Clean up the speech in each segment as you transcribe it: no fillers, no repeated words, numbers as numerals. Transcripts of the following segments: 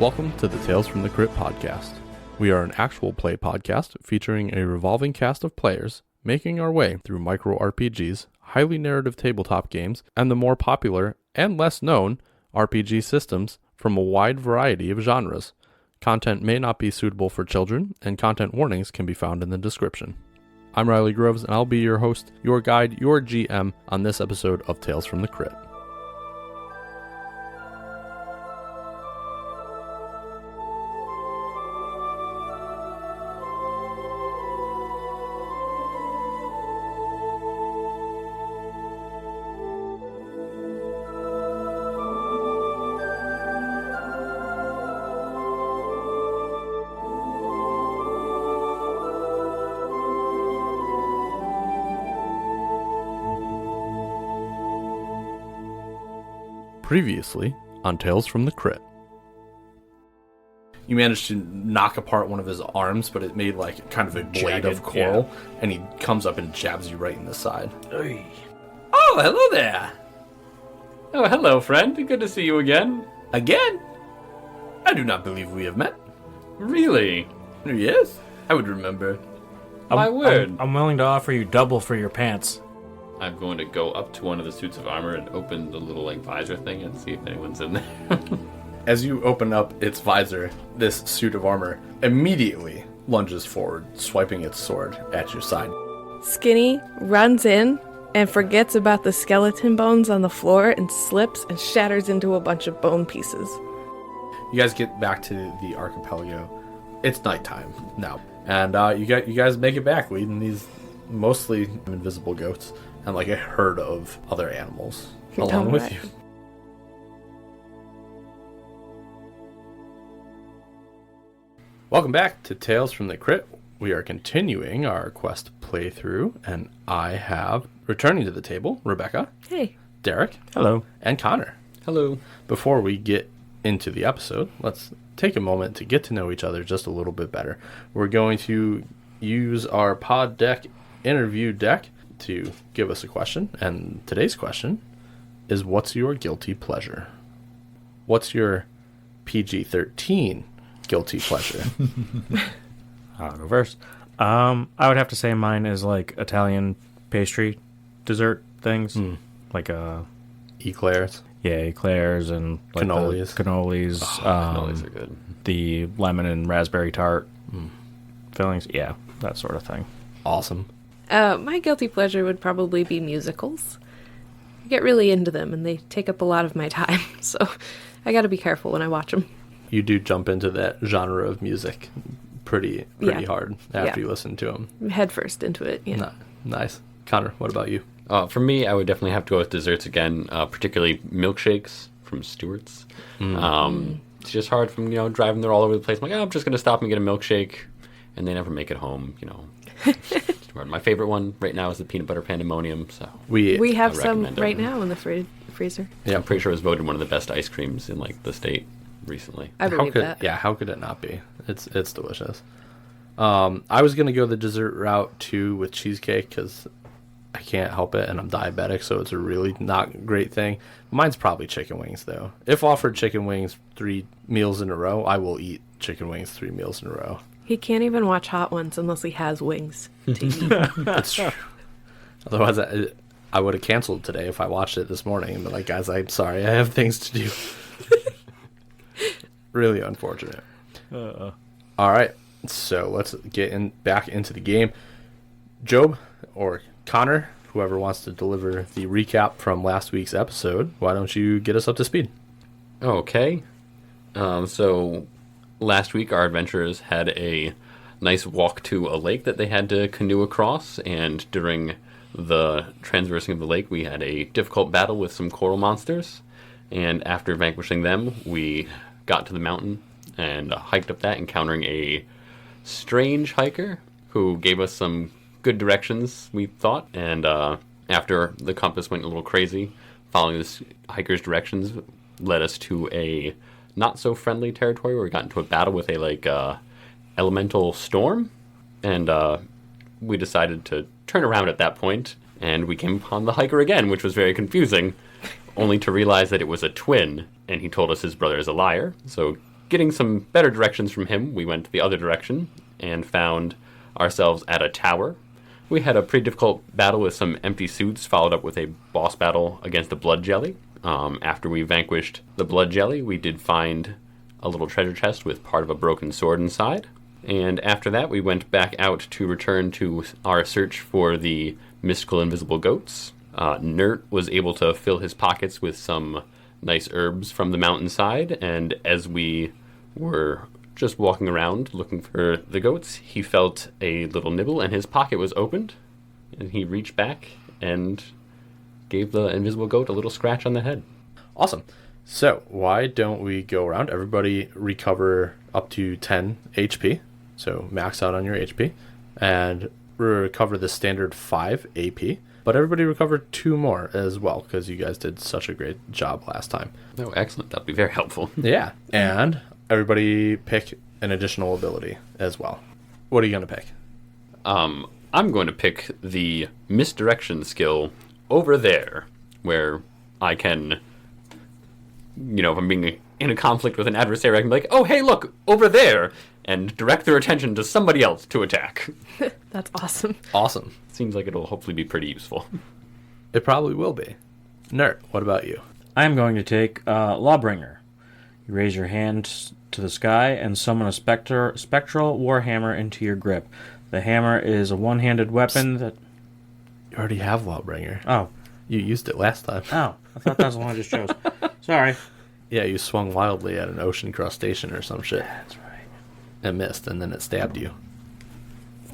Welcome to the Tales from the Crypt podcast. We are an actual play podcast featuring a revolving cast of players making our way through micro RPGs, highly narrative tabletop games, and the more popular and less known RPG systems from a wide variety of genres. Content may not be suitable for children, and content warnings can be found in the description. I'm Riley Groves, and I'll be your host, your guide, your GM on this episode of Tales from the Crypt. Previously on Tales from the Crypt. You managed to knock apart one of his arms, but it made like kind of a blade of coral, and he comes up and jabs you right in the side. Oy. Oh, hello there. Oh, hello, friend. Good to see you again. Again? I do not believe we have met. Really? Yes, I would remember. My word. I'm willing to offer you double for your pants. I'm going to go up to one of the suits of armor and open the little visor thing and see if anyone's in there. As you open up its visor, this suit of armor immediately lunges forward, swiping its sword at your side. Skinny runs in and forgets about the skeleton bones on the floor and slips and shatters into a bunch of bone pieces. You guys get back to the archipelago. It's nighttime now, and you guys make it back, leading these mostly invisible goats and like a herd of other animals along with you. Welcome back to Tales from the Crypt. We are continuing our Quest playthrough, and I have, returning to the table, Rebecca. Hey. Derek. Hello. And Connor. Hello. Before we get into the episode, let's take a moment to get to know each other just a little bit better. We're going to use our pod deck interview deck to give us a question, and today's question is, what's your guilty pleasure? What's your PG-13 guilty pleasure? I'll go first. I would have to say mine is like Italian pastry dessert things, like Eclairs. Yeah, eclairs and like cannolis. Cannolis. Cannolis are good. The lemon and raspberry tart fillings. Yeah, that sort of thing. Awesome. My guilty pleasure would probably be musicals. I get really into them, and they take up a lot of my time, so I gotta be careful when I watch them. You do jump into that genre of music pretty hard after you listen to them. Head first into it, yeah. Nice. Connor, what about you? For me, I would definitely have to go with desserts again, particularly milkshakes from Stewart's. It's just hard from, driving there all over the place. I'm like, I'm just going to stop and get a milkshake, and they never make it home, My favorite one right now is the peanut butter pandemonium. So we have some right now in the freezer. Yeah, I'm pretty sure it was voted one of the best ice creams in the state recently. I believe that. Yeah, how could it not be? It's delicious. I was gonna go the dessert route too with cheesecake because I can't help it, and I'm diabetic, so it's a really not great thing. Mine's probably chicken wings though. If offered chicken wings 3 meals in a row, I will eat chicken wings 3 meals in a row. He can't even watch Hot Ones unless he has wings to eat. That's true. Otherwise, I would have canceled today if I watched it this morning and been like, guys, I'm sorry, I have things to do. Really unfortunate. All right, so let's get back into the game. Job or Connor, whoever wants to deliver the recap from last week's episode, why don't you get us up to speed? Okay. So last week, our adventurers had a nice walk to a lake that they had to canoe across, and during the transversing of the lake, we had a difficult battle with some coral monsters, and after vanquishing them, we got to the mountain and hiked up that, encountering a strange hiker who gave us some good directions, we thought, and after the compass went a little crazy, following this hiker's directions led us to a not-so-friendly territory where we got into a battle with a elemental storm, and we decided to turn around at that point, and we came upon the hiker again, which was very confusing, only to realize that it was a twin, and he told us his brother is a liar, so getting some better directions from him, we went the other direction and found ourselves at a tower. We had a pretty difficult battle with some empty suits, followed up with a boss battle against a blood jelly. After we vanquished the blood jelly, we did find a little treasure chest with part of a broken sword inside. And after that, we went back out to return to our search for the mystical invisible goats. Nert was able to fill his pockets with some nice herbs from the mountainside, and as we were just walking around looking for the goats, he felt a little nibble and his pocket was opened, and he reached back and gave the invisible goat a little scratch on the head. Awesome. So why don't we go around? Everybody recover up to 10 HP, so max out on your HP, and recover the standard 5 AP. But everybody recovered 2 more as well, because you guys did such a great job last time. Oh, excellent. That'll be very helpful. Yeah. And everybody pick an additional ability as well. What are you going to pick? I'm going to pick the misdirection skill over there, where I can, if I'm being in a conflict with an adversary, I can be like, oh, hey, look, over there, and direct their attention to somebody else to attack. That's awesome. Awesome. Seems like it'll hopefully be pretty useful. It probably will be. Nert, what about you? I'm going to take Lawbringer. You raise your hand to the sky and summon a spectral warhammer into your grip. The hammer is a one-handed weapon that... You already have Lawbringer. Oh. You used it last time. Oh. I thought that was the one I just chose. Sorry. Yeah, you swung wildly at an ocean crustacean or some shit. That's right. It missed, and then it stabbed you.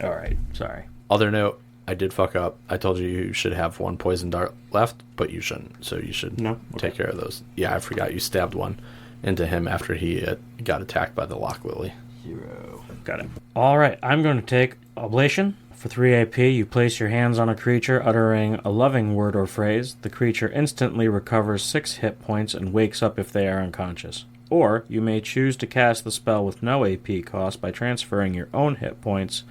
All right. Sorry. Other note, I did fuck up. I told you should have 1 poison dart left, but you shouldn't. So you should take care of those. Yeah, I forgot you stabbed one into him after he got attacked by the Lock Lily. 0. Got it. All right. I'm going to take Oblation. For 3 AP, you place your hands on a creature, uttering a loving word or phrase. The creature instantly recovers 6 hit points and wakes up if they are unconscious. Or you may choose to cast the spell with no AP cost by transferring your own hit points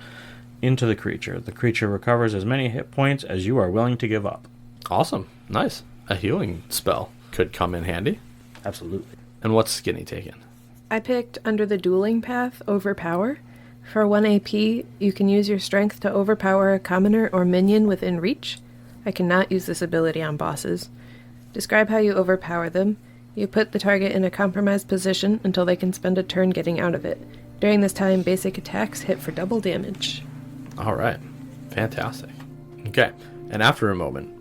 into the creature. The creature recovers as many hit points as you are willing to give up. Awesome. Nice. A healing spell could come in handy. Absolutely. And what's Skinny taking? I picked Under the Dueling Path, Overpower. For 1 AP, you can use your strength to overpower a commoner or minion within reach. I cannot use this ability on bosses. Describe how you overpower them. You put the target in a compromised position until they can spend a turn getting out of it. During this time, basic attacks hit for double damage. All right. Fantastic. Okay. And after a moment,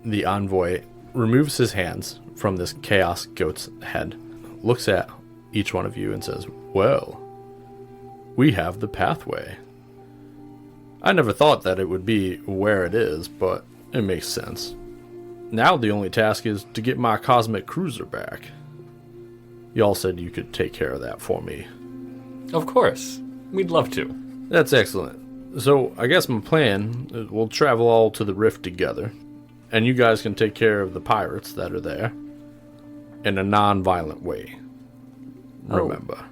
the envoy removes his hands from this chaos goat's head, looks at each one of you and says, well, we have the pathway. I never thought that it would be where it is, but it makes sense. Now the only task is to get my cosmic cruiser back. Y'all said you could take care of that for me. Of course. We'd love to. That's excellent. So I guess my plan is we'll travel all to the rift together, and you guys can take care of the pirates that are there in a non-violent way. Remember.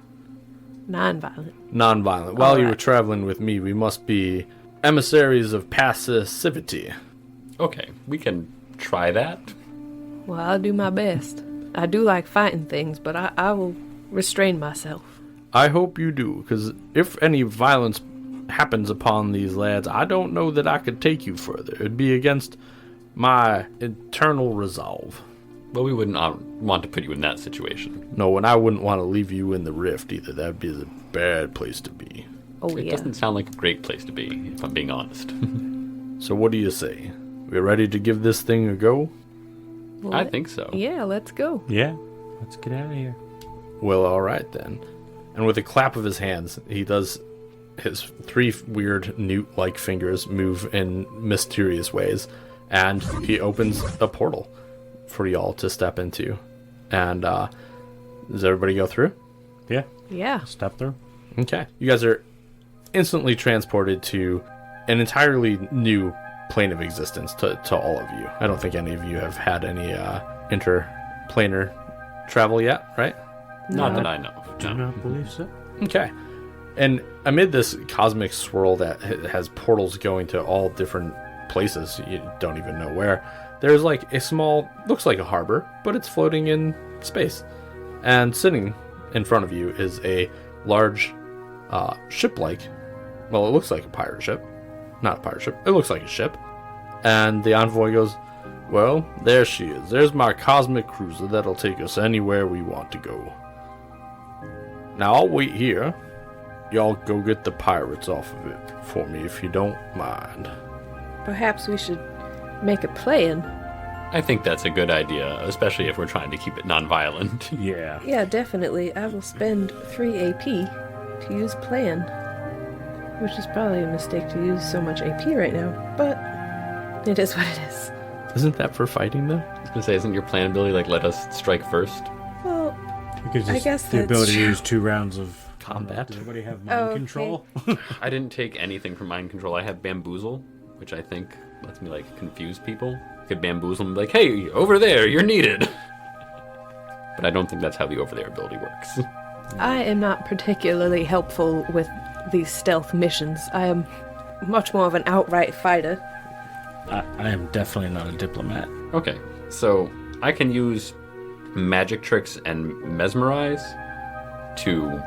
Non-violent. Non-violent. While you were traveling with me, we must be emissaries of passivity. Okay, we can try that. Well, I'll do my best. I do like fighting things, but I will restrain myself. I hope you do, because if any violence happens upon these lads, I don't know that I could take you further. It'd be against my eternal resolve. Well, we wouldn't want to put you in that situation. No, and I wouldn't want to leave you in the rift either. That'd be a bad place to be. Oh, It yeah. doesn't sound like a great place to be, if I'm being honest. So what do you say? We ready to give this thing a go? Well, I think so. Yeah, let's go. Yeah. Let's get out of here. Well, all right then. And with a clap of his hands, he does his 3 weird newt-like fingers move in mysterious ways, and he opens a portal for y'all to step into. And does everybody go through? Yeah. Yeah. Step through. Okay. You guys are instantly transported to an entirely new plane of existence to all of you. I don't think any of you have had any interplanar travel yet, right? Not that I know of. Do No. not believe so. Okay. And amid this cosmic swirl that has portals going to all different places, you don't even know where, there's like a small, looks like a harbor, but it's floating in space. And sitting in front of you is a large ship-like, well, it looks like a pirate ship. Not a pirate ship. It looks like a ship. And the envoy goes, well, there she is. There's my cosmic cruiser that'll take us anywhere we want to go. Now, I'll wait here. Y'all go get the pirates off of it for me if you don't mind. Perhaps we should make a plan. I think that's a good idea, especially if we're trying to keep it non-violent. Yeah. Yeah, definitely. I will spend 3 AP to use plan. Which is probably a mistake to use so much AP right now, but it is what it is. Isn't that for fighting, though? I was going to say, isn't your plan ability like let us strike first? Well, I guess the that's ability to true. use 2 rounds of Combat. Does anybody have mind okay. control? I didn't take anything from mind control. I have bamboozle, which I think lets me like confuse people. I could bamboozle and be like, hey, over there, you're needed. But I don't think that's how the over there ability works. I am not particularly helpful with these stealth missions. I am much more of an outright fighter. I am definitely not a diplomat. Okay, so I can use magic tricks and mesmerize to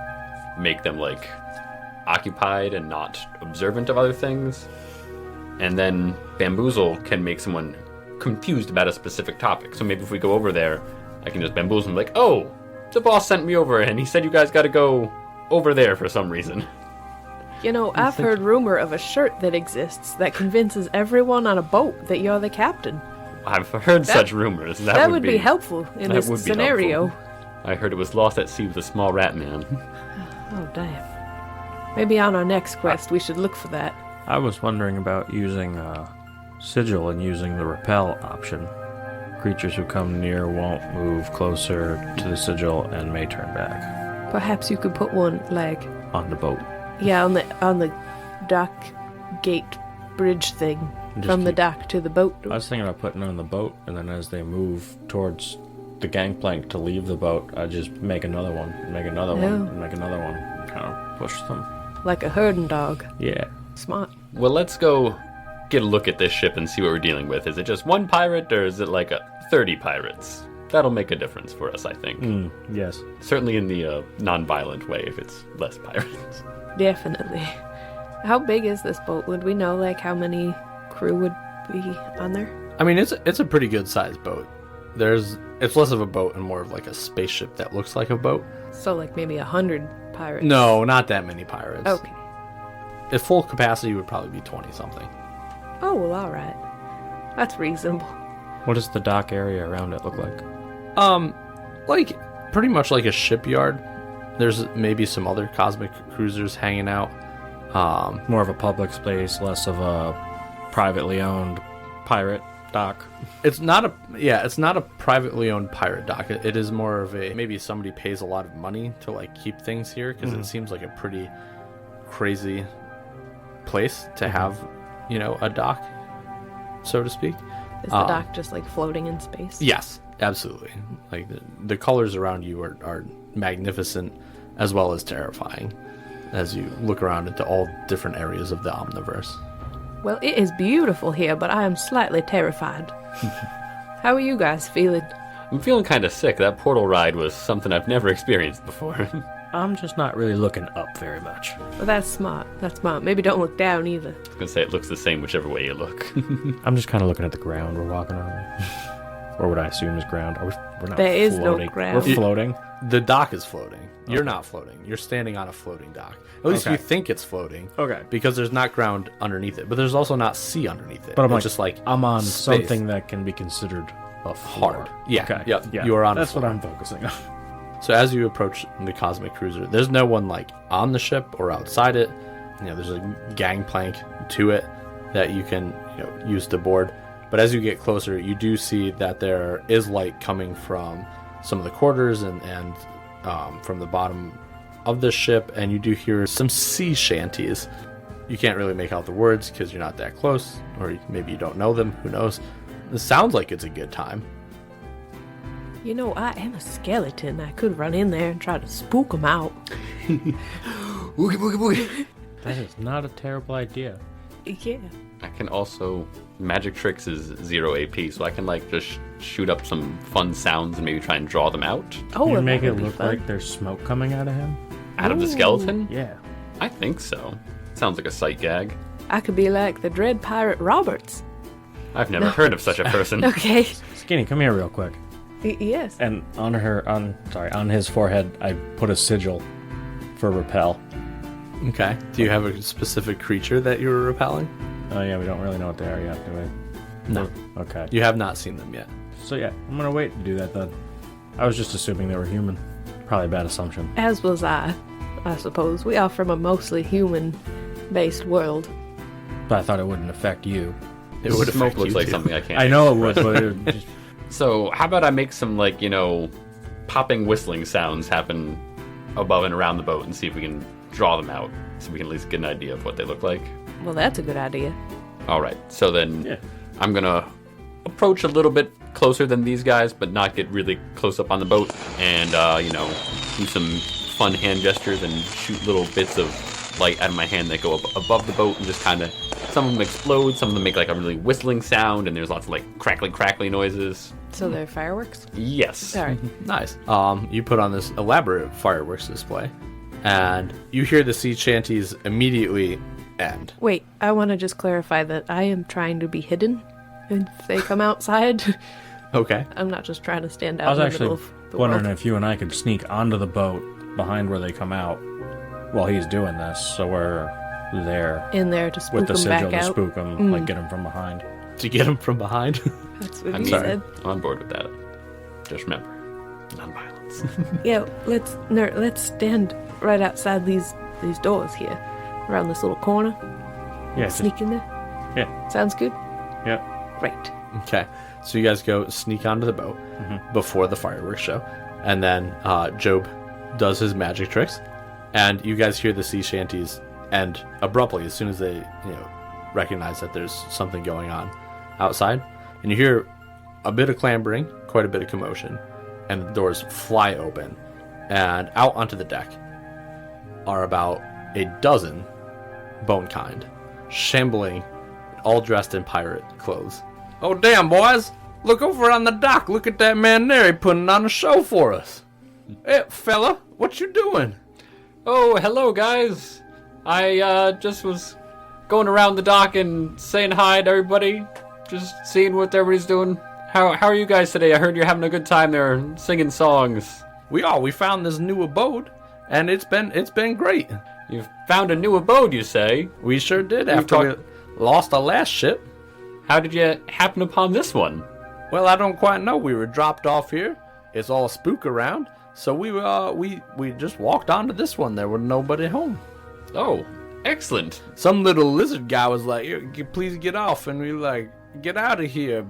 make them like occupied and not observant of other things. And then bamboozle can make someone confused about a specific topic. So maybe if we go over there, I can just bamboozle and be like, oh, the boss sent me over and he said you guys gotta go over there for some reason. You know, I've heard rumor of a shirt that exists that convinces everyone on a boat that you're the captain. I've heard such rumors. That would be helpful in that this would be scenario. helpful. I heard it was lost at sea with a small rat man. Oh, damn. Maybe on our next quest we should look for that. I was wondering about using sigil and using the repel option. Creatures who come near won't move closer to the sigil and may turn back. Perhaps you could put one, like, On the boat. yeah, on the dock gate bridge thing. Just From the keep- dock to the boat. I was thinking about putting it on the boat, and then as they move towards the gangplank to leave the boat, I just make another one, make another one, Yeah. and make another one. Kind of push them. Like a herding dog. Yeah. Smart. Well, let's go get a look at this ship and see what we're dealing with. Is it just one pirate, or is it like 30 pirates? That'll make a difference for us, I think. Yes. Certainly in the non-violent way, if it's less pirates. Definitely. How big is this boat? Would we know, like, how many crew would be on there? I mean, it's a pretty good sized boat. It's less of a boat and more of like a spaceship that looks like a boat. So, like, maybe 100 pirates. No, not that many pirates. Okay. If full capacity would probably be 20 something. Oh, well, alright. That's reasonable. What does the dock area around it look like? Like pretty much like a shipyard. There's maybe some other cosmic cruisers hanging out. More of a public space, less of a privately owned pirate dock. It's not a privately owned pirate dock. It is more of a, maybe somebody pays a lot of money to like keep things here because it seems like a pretty crazy place to have, a dock, so to speak. Is the dock just, like, floating in space? Yes, absolutely. Like the colors around you are magnificent as well as terrifying as you look around into all different areas of the Omniverse. Well, it is beautiful here, but I am slightly terrified. How are you guys feeling? I'm feeling kind of sick. That portal ride was something I've never experienced before. I'm just not really looking up very much. Well, that's smart. That's smart. Maybe don't look down either. I was going to say it looks the same whichever way you look. I'm just kind of looking at the ground we're walking on. Or what I assume is ground. We're not There is no floating. ground. We're floating. The dock is floating. You're not floating. You're standing on a floating dock. At least Okay. you think it's floating. Okay. Because there's not ground underneath it, but there's also not sea underneath it. But I'm it's like, just like I'm on space. something that can be considered a floor. Hard. Yeah. Okay. Yep. Yeah. You are on a That's what floor. I'm focusing on. So as you approach the cosmic cruiser, there's no one like on the ship or outside it. There's a gangplank to it that you can use to board. But as you get closer, you do see that there is light coming from some of the quarters and from the bottom of the ship, and you do hear some sea shanties. You can't really make out the words because you're not that close, or maybe you don't know them. Who knows? It sounds like it's a good time. I am a skeleton. I could run in there and try to spook them out. Boogie, boogie, boogie. That is not a terrible idea. Yeah. I can also... Magic Tricks is 0 AP, so I can, like, just shoot up some fun sounds and maybe try and draw them out. Oh, you make that it would be look fun. like there's smoke coming out of him? Out of the skeleton? Yeah. I think so. Sounds like a sight gag. I could be like the Dread Pirate Roberts. I've never heard of such a person. Okay. Skinny, come here real quick. Yes. And on his forehead, I put a sigil for repel. Okay. Do you have a specific creature that you were repelling? Oh yeah, we don't really know what they are yet, do we? No. Okay. You have not seen them yet. So yeah, I'm gonna wait to do that then. I was just assuming they were human. Probably a bad assumption. As was I suppose. We are from a mostly human-based world. But I thought it wouldn't affect you. It would Smoke affect looks you like too. something I can't. I know it would, but it would just... So, how about I make some, like, popping, whistling sounds happen above and around the boat and see if we can draw them out, so we can at least get an idea of what they look like. Well, that's a good idea. All right, so then Yeah. I'm gonna approach a little bit closer than these guys, but not get really close up on the boat, and do some fun hand gestures and shoot little bits of light out of my hand that go up above the boat, and just kind of, some of them explode, some of them make like a really whistling sound, and there's lots of like crackly noises. So they're fireworks? Yes. All right. Nice. You put on this elaborate fireworks display, and you hear the sea shanties immediately end. Wait, I want to just clarify that I am trying to be hidden if they come outside. Okay. I'm not just trying to stand I out was in the actually middle of the wondering world. if you and I could sneak onto the boat behind where they come out while he's doing this, so we're there In there to spook with the them sigil back to out. spook them, like get him from behind. To get him from behind. That's what I you mean, said. I'm on board with that. Just remember, non-violence. Yeah, let's stand right outside these doors here, around this little corner. Yeah, just, Sneak in there. yeah, Sounds good. yeah. Great. Okay. So you guys go sneak onto the boat before the fireworks show, and then Job does his magic tricks, and you guys hear the sea shanties end abruptly as soon as they recognize that there's something going on outside, and you hear a bit of clambering, quite a bit of commotion, and the doors fly open, and out onto the deck are about a dozen bone kind, shambling, all dressed in pirate clothes. Oh damn, boys! Look over on the dock. Look at that man there. He putting on a show for us. Hey, fella, what you doing? Oh, hello, guys. I just was going around the dock and saying hi to everybody, just seeing what everybody's doing. How are you guys today? I heard you're having a good time there, singing songs. We found this new abode, and it's been great. You've found a new abode, you say? We sure did We've after we lost our last ship. How did you happen upon this one? Well, I don't quite know. We were dropped off here. It's all spook around, so we just walked onto this one. There was nobody home. Oh, excellent. Some little lizard guy was like, "Please get off," and we were like, "Get out of here,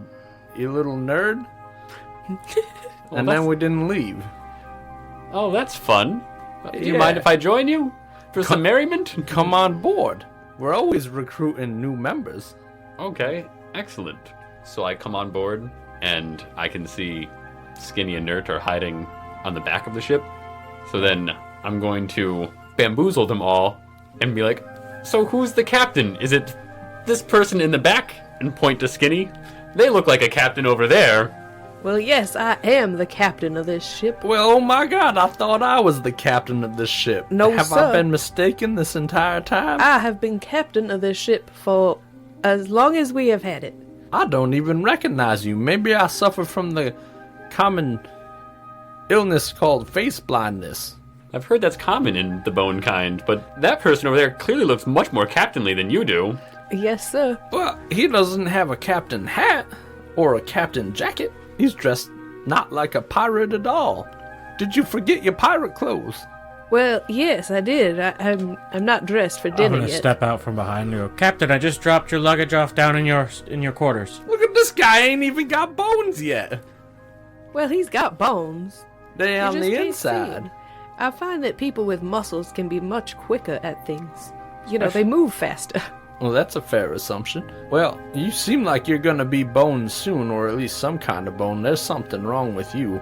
you little nerd." And then we didn't leave. Oh, that's fun. Do you Yeah. mind if I join you for some merriment? Come on board. We're always recruiting new members. Okay, excellent. So I come on board, and I can see Skinny and Nert are hiding on the back of the ship. So then I'm going to bamboozle them all and be like, "So who's the captain? Is it this person in the back?" And point to Skinny. "They look like a captain over there." Well, yes, I am the captain of this ship. Well, oh my God, I thought I was the captain of this ship. No, Have sir. I been mistaken this entire time? I have been captain of this ship for as long as we have had it. I don't even recognize you. Maybe I suffer from the common illness called face blindness. I've heard that's common in the bone kind, but that person over there clearly looks much more captainly than you do. Yes, sir. Well, he doesn't have a captain hat or a captain jacket. He's dressed not like a pirate at all. Did you forget your pirate clothes? Well, yes, I did. I'm not dressed for I'm dinner gonna yet. step out from behind and go, "Captain, I just dropped your luggage off down in your quarters." Look at this guy, ain't even got bones yet. Well, he's got bones. They You on just the can't see inside. 'em. I find that people with muscles can be much quicker at things. You know, they move faster. Well, that's a fair assumption. Well, you seem like you're gonna be boned soon, or at least some kind of bone. There's something wrong with you.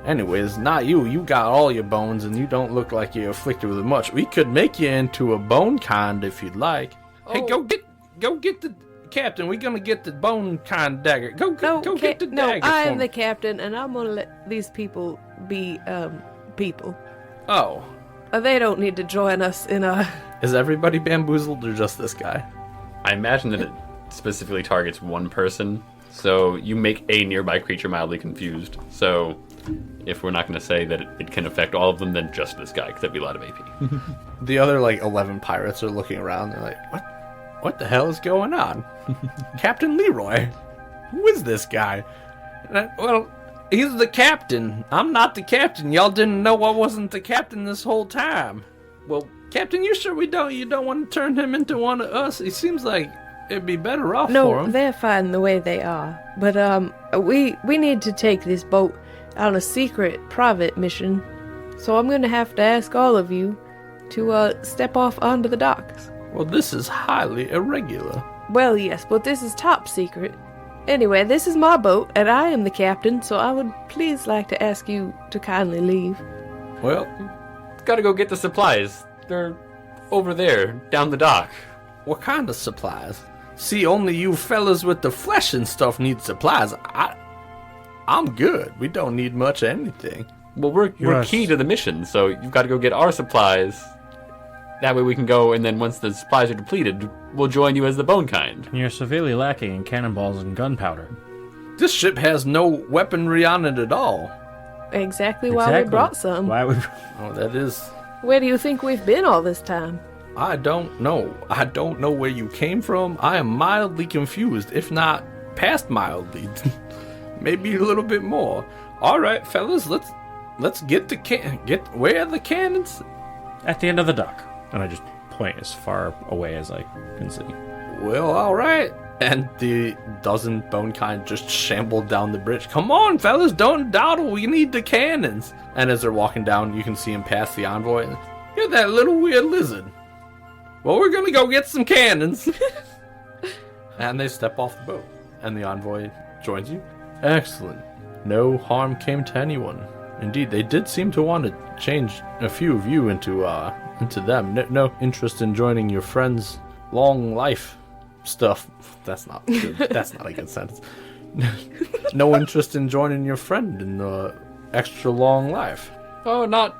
Anyways, not you. You got all your bones, and you don't look like you're afflicted with much. We could make you into a bone kind if you'd like. Hey, Oh. go get captain. We're gonna get the bone kind dagger. Go get the dagger. No, I for am me. the captain, and I'm gonna let these people be people. Oh, They don't need to join us in a. is everybody bamboozled or just this guy? I imagine that it specifically targets one person, so you make a nearby creature mildly confused. So if we're not going to say that it can affect all of them, then just this guy, because that'd be a lot of AP. The other 11 pirates are looking around. They're like, what the hell is going on? Captain Leroy, who is this guy? Well, he's the captain. I'm not the captain. Y'all didn't know I wasn't the captain this whole time. Well, Captain, you sure you don't want to turn him into one of us? He seems like it'd be better off for No, him. they're fine the way they are. But we need to take this boat on a secret private mission. So I'm gonna have to ask all of you to step off onto the docks. Well, this is highly irregular. Well, yes, but this is top secret. Anyway, this is my boat, and I am the captain, so I would please like to ask you to kindly leave. Well, Gotta go get the supplies. They're over there, down the dock. what kind of supplies? See, only you fellas with the flesh and stuff need supplies. I'm good. We don't need much of anything. Well, we're Yes. key to the mission, so you've got to go get our supplies. That way we can go, and then once the supplies are depleted, we'll join you as the bone kind. You're severely lacking in cannonballs and gunpowder. This ship has no weaponry on it at all. Exactly why we brought some. Why we? Oh, that is... Where do you think we've been all this time? I don't know. I don't know where you came from. I am mildly confused, if not past mildly. Maybe a little bit more. All right, fellas, let's get where are the cannons? At the end of the dock. And I just point as far away as I can see. Well, all right. And the dozen bonekind just shambled down the bridge. Come on, fellas, don't dawdle. We need the cannons. And as they're walking down, you can see him pass the envoy. You're that little weird lizard. Well, we're gonna go get some cannons. And they step off the boat, and the envoy joins you. Excellent. No harm came to anyone. Indeed, they did seem to want to change a few of you into them. No interest in joining your friends' long life stuff. That's not good. That's not a good sentence. No interest in joining your friend in the extra long life. Oh, not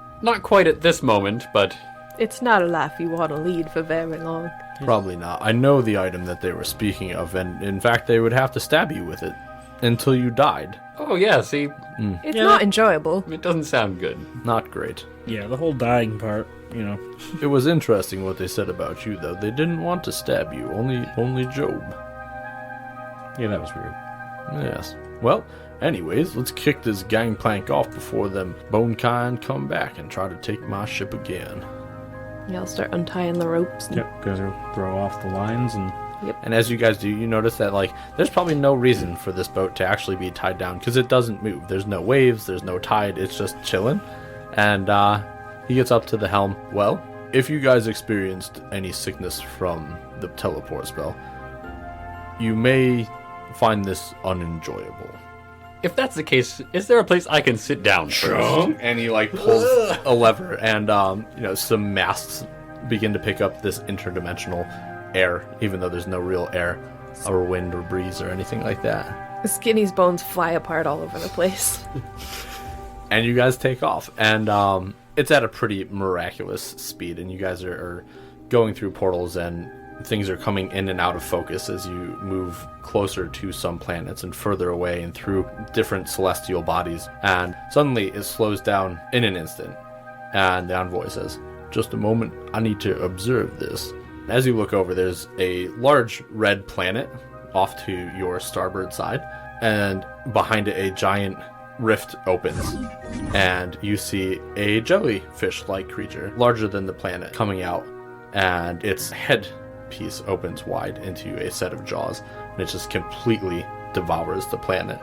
quite at this moment, but It's not a life you want to lead for very long. Probably not. I know the item that they were speaking of, and in fact, they would have to stab you with it until you died. oh yeah, see, It's Yeah, not that- enjoyable. it doesn't sound good. Not great. Yeah, the whole dying part, you know. It was interesting what they said about you, though. They didn't want to stab you. Only Job. Yeah, that was weird. Yes. Well, anyways, let's kick this gangplank off before them bonekind come back and try to take my ship again. Yeah, I'll start untying the ropes. And, Yep, guys will throw off the lines and And as you guys do, you notice that, there's probably no reason for this boat to actually be tied down, because it doesn't move. There's no waves, there's no tide, it's just chilling. And he gets up to the helm. Well, if you guys experienced any sickness from the teleport spell, you may find this unenjoyable. If that's the case, is there a place I can sit down first? And he pulls a lever, and some masts begin to pick up this interdimensional air, even though there's no real air or wind or breeze or anything like that. Skinny's bones fly apart all over the place. And you guys take off, and it's at a pretty miraculous speed, and you guys are going through portals, and things are coming in and out of focus as you move closer to some planets and further away and through different celestial bodies. And suddenly it slows down in an instant, and the envoy says, "Just a moment, I need to observe this." As you look over, there's a large red planet off to your starboard side, and behind it a giant rift opens, and you see a jellyfish-like creature, larger than the planet, coming out, and its head piece opens wide into a set of jaws, and it just completely devours the planet.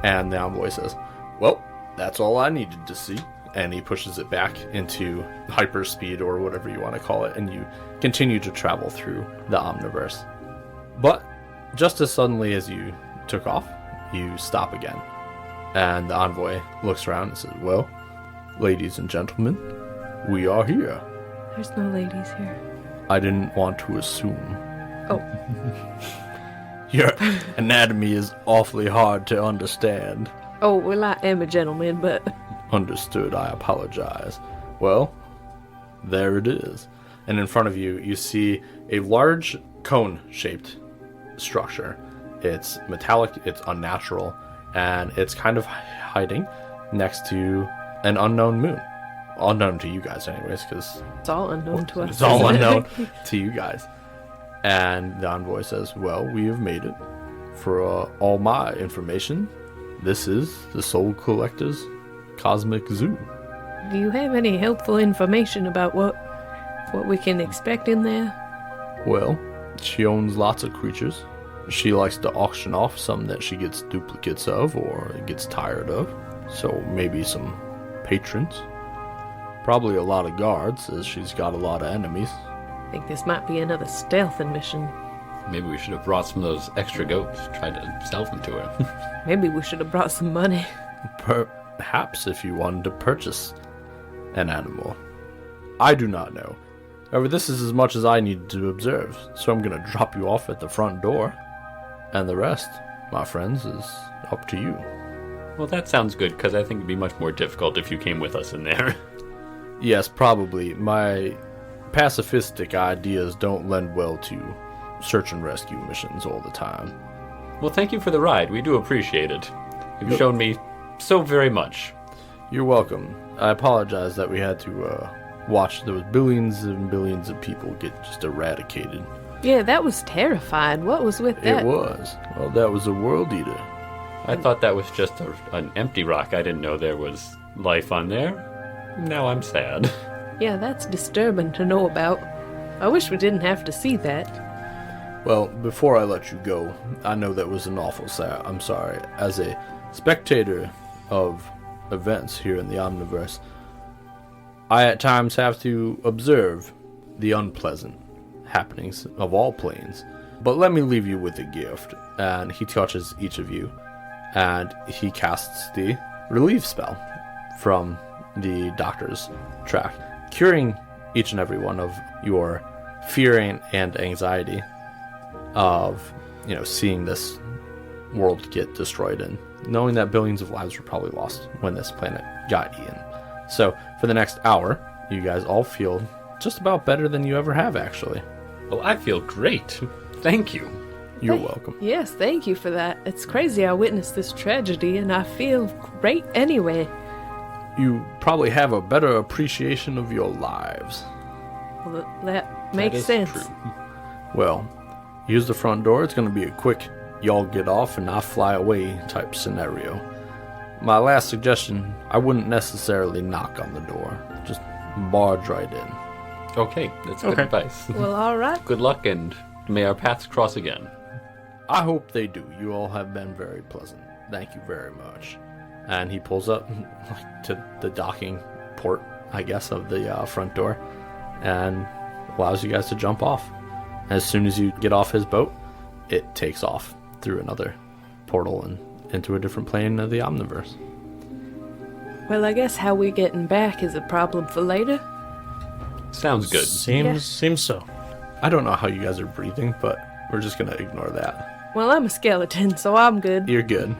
And the envoy says, "Well, that's all I needed to see." And he pushes it back into hyperspeed, or whatever you want to call it, and you continue to travel through the Omniverse. But just as suddenly as you took off, you stop again. And the envoy looks around and says, "Well, ladies and gentlemen, we are here. There's no ladies here. I didn't want to assume." Oh, Your anatomy is awfully hard to understand. oh, well, I am a gentleman, but Understood, I apologize. Well, there it is. And in front of you, you see a large cone-shaped structure. It's metallic, it's unnatural, and it's kind of hiding next to an unknown moon. Unknown to you guys anyways, because it's all unknown to us. it's all isn't it? unknown to you guys. And the envoy says, well, we have made it. For all my information, this is the Soul Collector's Cosmic Zoo. Do you have any helpful information about what we can expect in there? Well, she owns lots of creatures. She likes to auction off some that she gets duplicates of or gets tired of. So maybe some patrons. Probably a lot of guards, as she's got a lot of enemies. I think this might be another stealthing mission. Maybe we should have brought some of those extra goats, tried to sell them to her. Maybe we should have brought some money. Perhaps if you wanted to purchase an animal. I do not know. However, this is as much as I need to observe, so I'm going to drop you off at the front door. And the rest, my friends, is up to you. Well, that sounds good, because I think it'd be much more difficult if you came with us in there. Yes, probably. My pacifistic ideas don't lend well to search and rescue missions all the time. Well, thank you for the ride. We do appreciate it. You've shown me so very much. You're welcome. I apologize that we had to watch those billions and billions of people get just eradicated. Yeah, that was terrifying. What was with that? It was. Well, that was a world eater. I thought that was just an empty rock. I didn't know there was life on there. Now I'm sad. Yeah, that's disturbing to know about. I wish we didn't have to see that. Well, before I let you go, I know that was an awful sad. I'm sorry. As a spectator of events here in the Omniverse, I at times have to observe the unpleasant happenings of all planes. But let me leave you with a gift. And he touches each of you, and he casts the relieve spell from the doctor's track, curing each and every one of your fear and anxiety of, seeing this world get destroyed and knowing that billions of lives were probably lost when this planet got eaten. So for the next hour, you guys all feel just about better than you ever have, actually. Well, I feel great. Thank you. You're welcome. Yes, thank you for that. It's crazy I witnessed this tragedy, and I feel great anyway. You probably have a better appreciation of your lives. Well, that makes is sense. true. Well, use the front door. It's going to be a quick y'all get off and I fly away type scenario. My last suggestion, I wouldn't necessarily knock on the door. Just barge right in. Okay, that's good advice. Well, all right. Good luck, and may our paths cross again. I hope they do. You all have been very pleasant. Thank you very much. And he pulls up to the docking port, I guess, of the front door and allows you guys to jump off. As soon as you get off his boat, it takes off through another portal and into a different plane of the Omniverse. Well, I guess how we getting back is a problem for later. Sounds good. Seems so. I don't know how you guys are breathing, but we're just going to ignore that. Well, I'm a skeleton, so I'm good. You're good.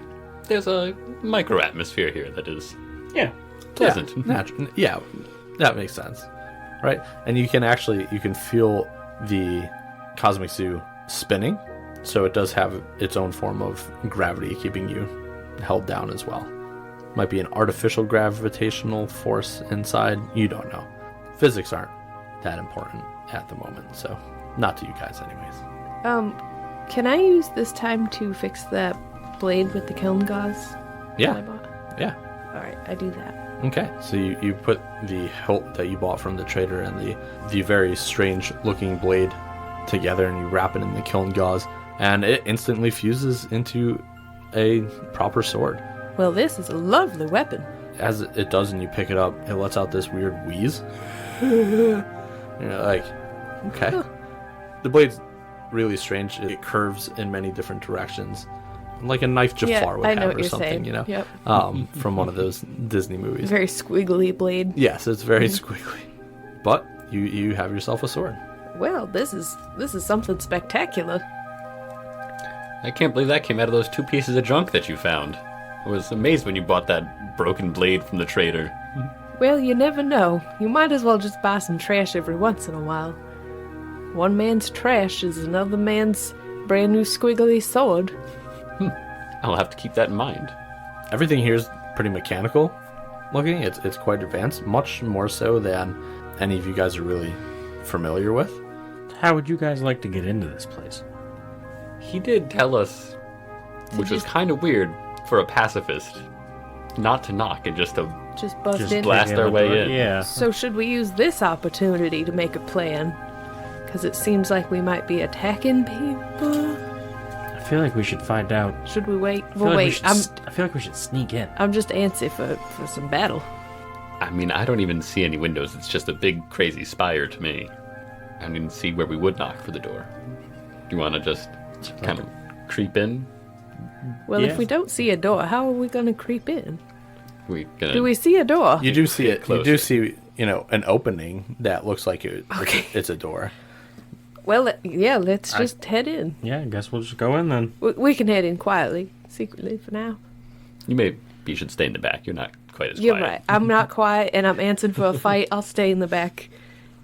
There's a micro-atmosphere here that is Yeah. pleasant. Yeah, that makes sense. Right? And you can feel the Cosmic Zoo spinning, so it does have its own form of gravity keeping you held down as well. Might be an artificial gravitational force inside, you don't know. Physics aren't that important at the moment, so not to you guys anyways. Can I use this time to fix that blade with the kiln gauze that I Yeah, bought? yeah. Alright, I do that. Okay, so you put the hilt that you bought from the trader and the very strange looking blade together, and you wrap it in the kiln gauze, and it instantly fuses into a proper sword. Well, this is a lovely weapon. As it does, and you pick it up, it lets out this weird wheeze. You're like, okay. The blade's really strange. It curves in many different directions, like a knife Jafar would I know have, what or you're something, saying. Yep. from one of those Disney movies. Very squiggly blade. Yes, it's very squiggly. But you have yourself a sword. Well, this is something spectacular. I can't believe that came out of those 2 pieces of junk that you found. I was amazed when you bought that broken blade from the trader. Well, you never know. You might as well just buy some trash every once in a while. One man's trash is another man's brand new squiggly sword. I'll have to keep that in mind. Everything here is pretty mechanical looking. It's quite advanced, much more so than any of you guys are really familiar with. How would you guys like to get into this place? He did tell us, which was kind of weird for a pacifist, not to knock and just to Just bust Just in. blast our way in. Yeah. So should we use this opportunity to make a plan? Because it seems like we might be attacking people. I feel like we should find out. Should we wait? I feel Well, like wait. I feel like we should sneak in. I'm just antsy for some battle. I mean, I don't even see any windows. It's just a big, crazy spire to me. I don't even see where we would knock for the door. Do you want to just kind of creep in? Well, Yeah. if we don't see a door, how are we going to creep in? We gonna... Do we see a door? You do see Get it. You do closer. see, an opening that looks like it's a door. Well, yeah, let's just head in. Yeah, I guess we'll just go in then. We can head in quietly, secretly for now. You should stay in the back. You're not quite as You're quiet. right. I'm not quiet, and I'm answering for a fight. I'll stay in the back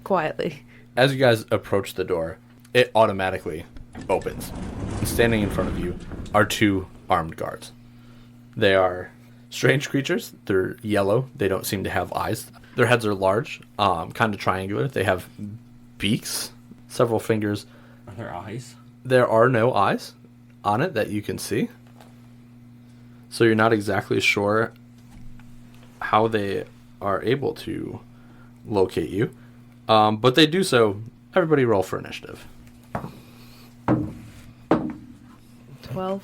quietly. As you guys approach the door, it automatically opens. And standing in front of you are 2 armed guards. They are strange creatures. They're yellow. They don't seem to have eyes. Their heads are large, kind of triangular. They have beaks, several fingers. Are there eyes? There are no eyes on it that you can see. So you're not exactly sure how they are able to locate you. But they do so. Everybody roll for initiative. 12.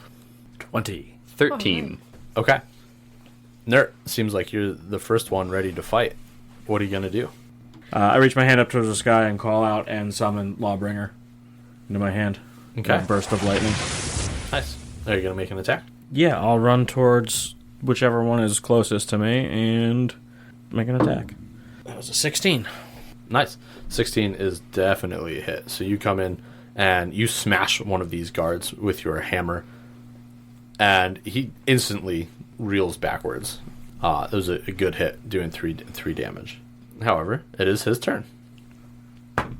20. 13. Okay. Nert, seems like you're the first one ready to fight. What are you going to do? I reach my hand up towards the sky and call out and summon Lawbringer into my hand. Okay. A burst of lightning. Nice. Are you going to make an attack? Yeah, I'll run towards whichever one is closest to me and make an attack. That was a 16. Nice. 16 is definitely a hit. So you come in and you smash one of these guards with your hammer, and he instantly reels backwards. It was a good hit, doing 3 damage. However, it is his turn. And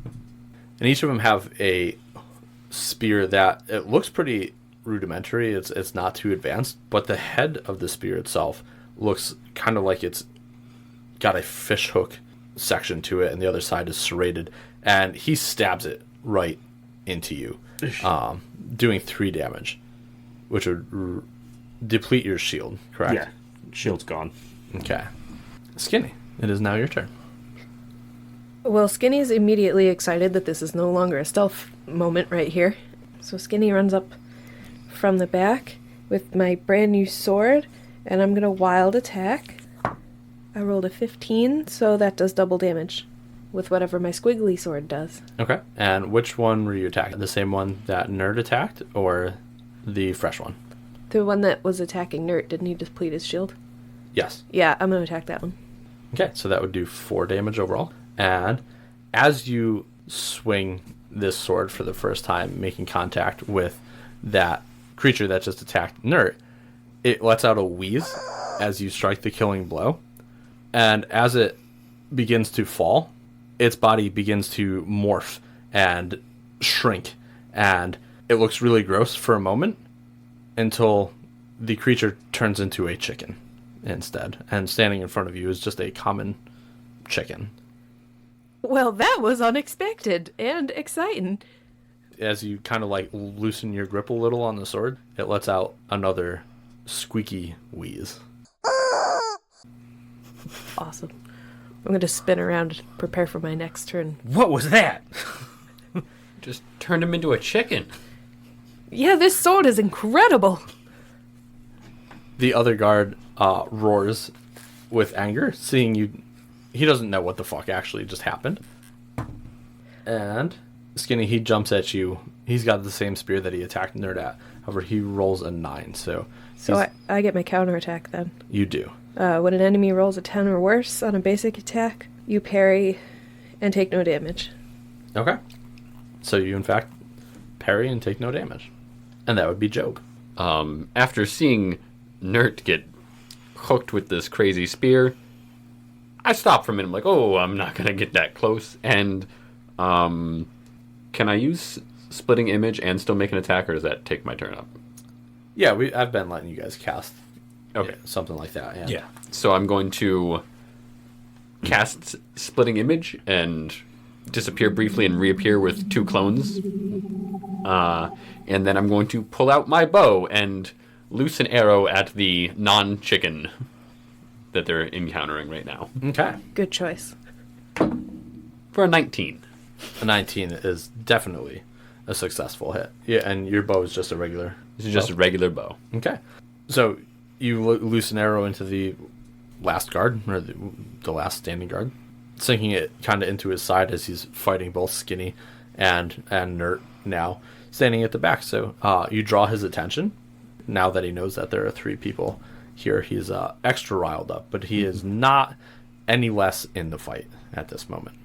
each of them have a spear that it looks pretty rudimentary. It's not too advanced, but the head of the spear itself looks kind of like it's got a fish hook section to it, and the other side is serrated, and he stabs it right into you, doing 3 damage, which would deplete your shield, correct? Yeah, shield's gone. Okay. Skinny, it is now your turn. Well, Skinny's immediately excited that this is no longer a stealth moment right here. So Skinny runs up from the back with my brand new sword, and I'm going to wild attack. I rolled a 15, so that does double damage with whatever my squiggly sword does. Okay. And which one were you attacking? The same one that Nerd attacked, or the fresh one? The one that was attacking Nert, didn't he deplete his shield? Yes. Yeah, I'm going to attack that one. Okay, so that would do 4 damage overall. And as you swing this sword for the first time, making contact with that creature that just attacked Nert, it lets out a wheeze as you strike the killing blow. And as it begins to fall, its body begins to morph and shrink. And it looks really gross for a moment until the creature turns into a chicken instead. And standing in front of you is just a common chicken. Well, that was unexpected and exciting. As you kind of like loosen your grip a little on the sword, it lets out another squeaky wheeze. Awesome. I'm going to spin around to prepare for my next turn. What was that? Just turned him into a chicken. Yeah, this sword is incredible. The other guard roars with anger, seeing you. He doesn't know what the fuck actually just happened. And Skinny, he jumps at you. He's got the same spear that he attacked Nerd at. However, he rolls a 9, so I get my counterattack then. you do. When an enemy rolls a 10 or worse on a basic attack, you parry and take no damage. Okay. So you, in fact, parry and take no damage. And that would be Job. After seeing Nert get hooked with this crazy spear, I stop for a minute. I'm like, oh, I'm not going to get that close. And can I use splitting image and still make an attack, or does that take my turn up? Yeah, I've been letting you guys cast something like that. Yeah. So I'm going to cast splitting image and disappear briefly and reappear with 2 clones. And then I'm going to pull out my bow and loose an arrow at the non-chicken that they're encountering right now. Okay. Good choice. For a 19. A 19 is definitely a successful hit. Yeah, and your bow is just a regular. This is just a regular bow. Okay. So you loose an arrow into the last guard, or the last standing guard, sinking it kind of into his side as he's fighting both Skinny and Nert now, standing at the back. So you draw his attention. Now that he knows that there are 3 people here, he's extra riled up, but he is not any less in the fight at this moment.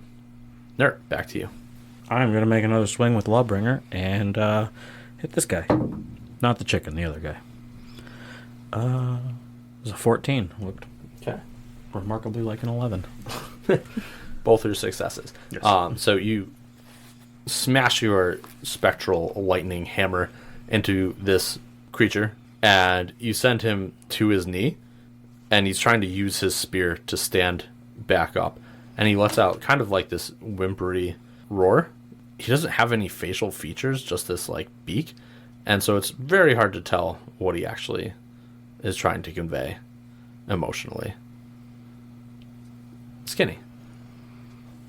Nert, back to you. I'm going to make another swing with Lawbringer and hit this guy. Not the chicken, the other guy. It was a 14. Looked Okay. remarkably like an 11. Both are successes. Yes. So you smash your spectral lightning hammer into this creature, and you send him to his knee, and he's trying to use his spear to stand back up, and he lets out kind of like this whimpery roar. He doesn't have any facial features, just this like beak, and so it's very hard to tell what he actually is trying to convey emotionally. Skinny.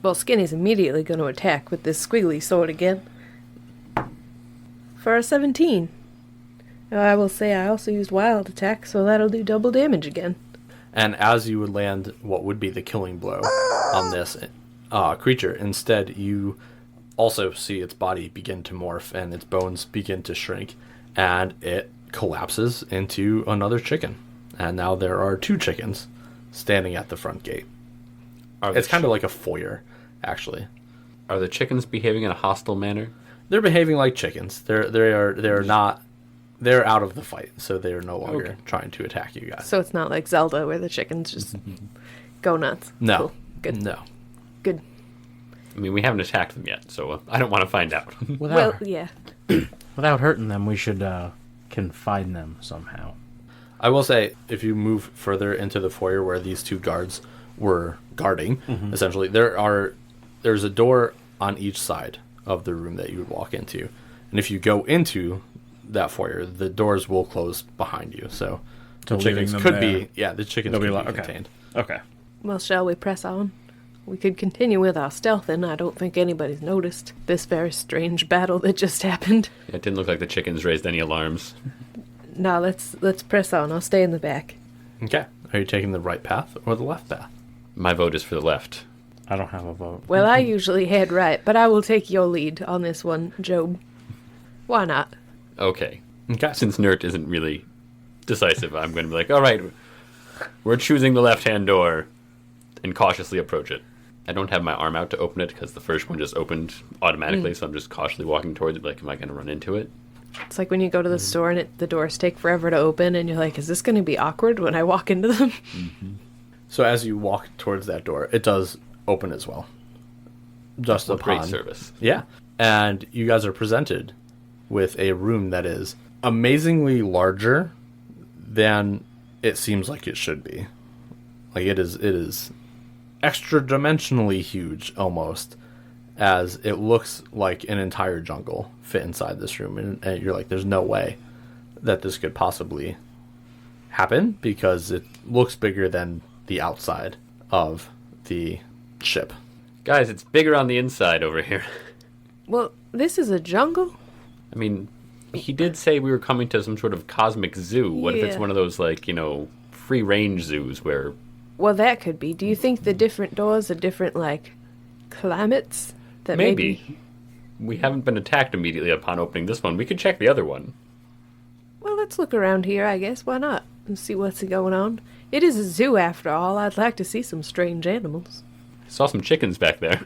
Well, Skinny's immediately going to attack with this squiggly sword again. For a 17. I will say I also used wild attack, so that'll do double damage again. And as you would land what would be the killing blow on this creature, instead you also see its body begin to morph and its bones begin to shrink, and it collapses into another chicken. And now there are 2 chickens standing at the front gate. It's kind of like a foyer, actually. Are the chickens behaving in a hostile manner? They're behaving like chickens. They're not. They're out of the fight, so they're no longer trying to attack you guys. So it's not like Zelda where the chickens just go nuts. No. Cool. Good. No. Good. I mean, we haven't attacked them yet, so I don't want to find out. Well, yeah. Without hurting them, we should confine them somehow. I will say, if you move further into the foyer where these 2 guards were guarding, essentially, there's a door on each side of the room that you would walk into. And if you go into that foyer, the doors will close behind you. So the chickens could be contained. Okay. Well, shall we press on? We could continue with our stealthing. I don't think anybody's noticed this very strange battle that just happened. It didn't look like the chickens raised any alarms. Now let's press on. I'll stay in the back. Okay. Are you taking the right path or the left path? My vote is for the left. I don't have a vote. Well, I usually head right, but I will take your lead on this one, Job. Why not? Okay. Okay. Since Nert isn't really decisive, I'm going to be like, all right, we're choosing the left-hand door, and cautiously approach it. I don't have my arm out to open it because the first one just opened automatically, so I'm just cautiously walking towards it, like, am I going to run into it? It's like when you go to the store and the doors take forever to open, and you're like, is this going to be awkward when I walk into them? So as you walk towards that door, it does open as well. Just What upon great service. Yeah. And you guys are presented with a room that is amazingly larger than it seems like it should be. Like it is extra dimensionally huge almost, as it looks like an entire jungle fit inside this room. And you're like, there's no way that this could possibly happen because it looks bigger than the outside of the ship. Guys, it's bigger on the inside over here. Well, this is a jungle? I mean, he did say we were coming to some sort of cosmic zoo. What if it's Yeah. one of those, like, free-range zoos where... Well, that could be. Do you think the different doors are different, like, climates? That Maybe. We haven't been attacked immediately upon opening this one. We could check the other one. Well, let's look around here, I guess. Why not? And see what's going on. It is a zoo, after all. I'd like to see some strange animals. I saw some chickens back there.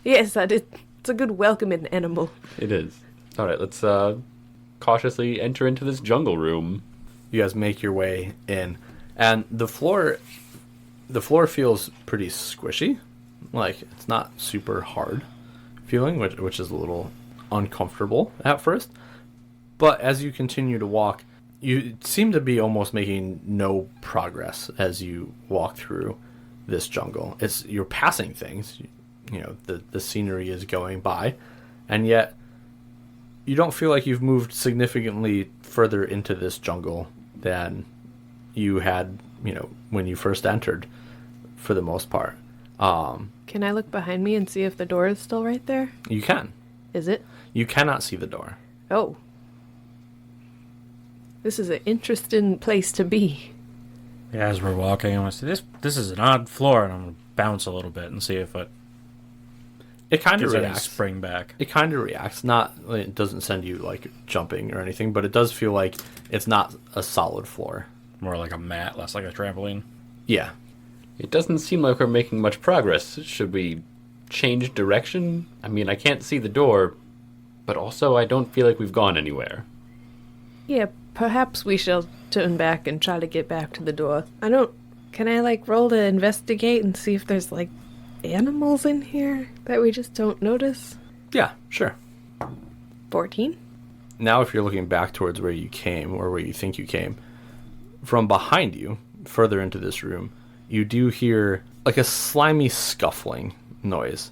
Yes, I did It's a good welcoming animal. It is. All right, let's cautiously enter into this jungle room. You guys make your way in, and the floor feels pretty squishy. Like, it's not super hard feeling, which is a little uncomfortable at first. But as you continue to walk, you seem to be almost making no progress as you walk through this jungle. You're passing things, the scenery is going by, and yet you don't feel like you've moved significantly further into this jungle than you had, when you first entered, for the most part. Can I look behind me and see if the door is still right there? You can. Is it? You cannot see the door. Oh. This is an interesting place to be. Yeah, as we're walking, I'm going to say, this is an odd floor, and I'm going to bounce a little bit and see if it kind of gives any reacts. spring back. It kind of reacts. It doesn't send you, like, jumping or anything, but it does feel like it's not a solid floor. More like a mat, less like a trampoline. Yeah. It doesn't seem like we're making much progress. Should we change direction? I mean, I can't see the door, but also I don't feel like we've gone anywhere. Yeah, perhaps we shall turn back and try to get back to the door. Can I, roll to investigate and see if there's, animals in here that we just don't notice? Yeah, sure. 14? Now if you're looking back towards where you came, or where you think you came, from behind you, further into this room, you do hear, a slimy scuffling noise,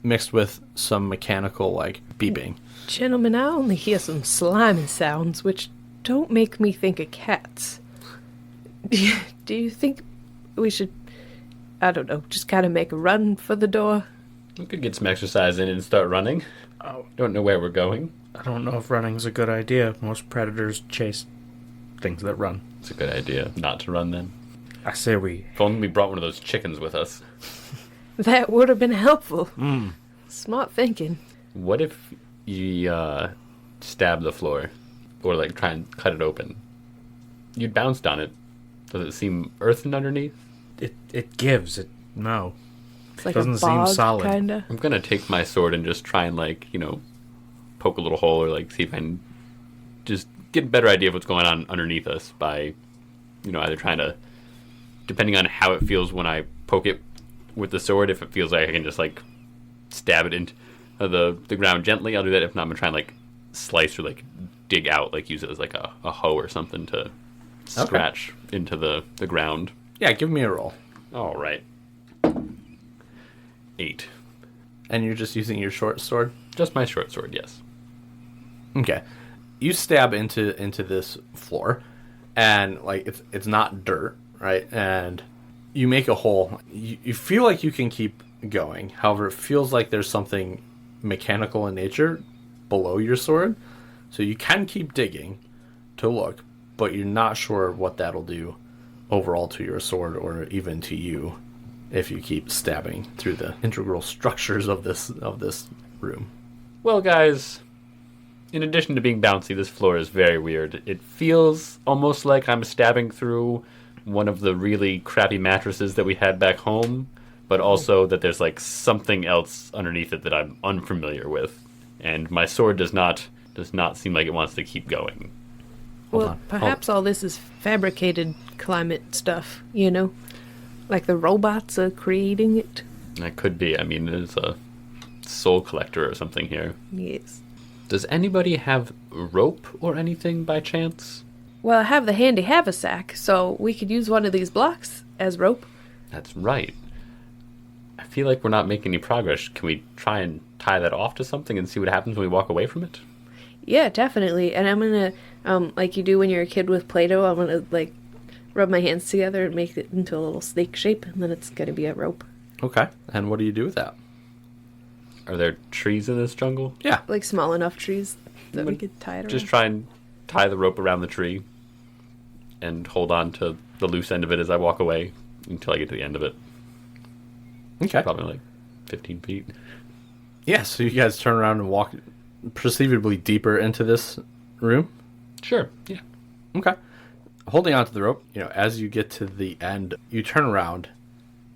mixed with some mechanical, beeping. Gentlemen, I only hear some slimy sounds, which don't make me think of cats. Do you think we should, I don't know, just kind of make a run for the door? We could get some exercise in and start running. Oh, Don't know where we're going. I don't know if running's a good idea. Most predators chase things that run. It's a good idea not to run then. I say we... If only we brought one of those chickens with us. That would have been helpful. Mm. Smart thinking. What if you stab the floor? Or, try and cut it open? You'd bounced on it. Does it seem earthen underneath? It gives. No. It's like Doesn't a seem bog, solid. kinda. I'm gonna take my sword and just try and, poke a little hole or, see if I can just get a better idea of what's going on underneath us by, either trying to, depending on how it feels when I poke it with the sword, if it feels like I can just, stab it into the ground gently, I'll do that. If not, I'm gonna try and, slice or, dig out, use it as, a hoe or something to scratch into the ground. Yeah, give me a roll. All right. 8. And you're just using your short sword? Just my short sword, yes. Okay. You stab into this floor, and it's not dirt, right? And you make a hole. You feel like you can keep going. However, it feels like there's something mechanical in nature below your sword. So you can keep digging to look, but you're not sure what that'll do overall to your sword or even to you if you keep stabbing through the integral structures of this room. Well, guys, in addition to being bouncy, this floor is very weird. It feels almost like I'm stabbing through one of the really crappy mattresses that we had back home, but also that there's something else underneath it that I'm unfamiliar with. And my sword does not seem like it wants to keep going. Well, perhaps all this is fabricated climate stuff, Like the robots are creating it. That could be. I mean, there's a soul collector or something here. Yes. Does anybody have rope or anything by chance? Well, I have the handy haversack, so we could use one of these blocks as rope. That's right. I feel like we're not making any progress. Can we try and tie that off to something and see what happens when we walk away from it? Yeah, definitely. And I'm gonna, like you do when you're a kid with Play-Doh, I'm gonna, rub my hands together and make it into a little snake shape, and then it's gonna be a rope. Okay. And what do you do with that? Are there trees in this jungle? Yeah. Small enough trees that we could tie it around. Just try and tie the rope around the tree and hold on to the loose end of it as I walk away until I get to the end of it. Okay. Probably 15 feet. Yeah, so you guys turn around and walk perceivably deeper into this room? Sure, yeah. Okay. Holding onto the rope, as you get to the end, you turn around,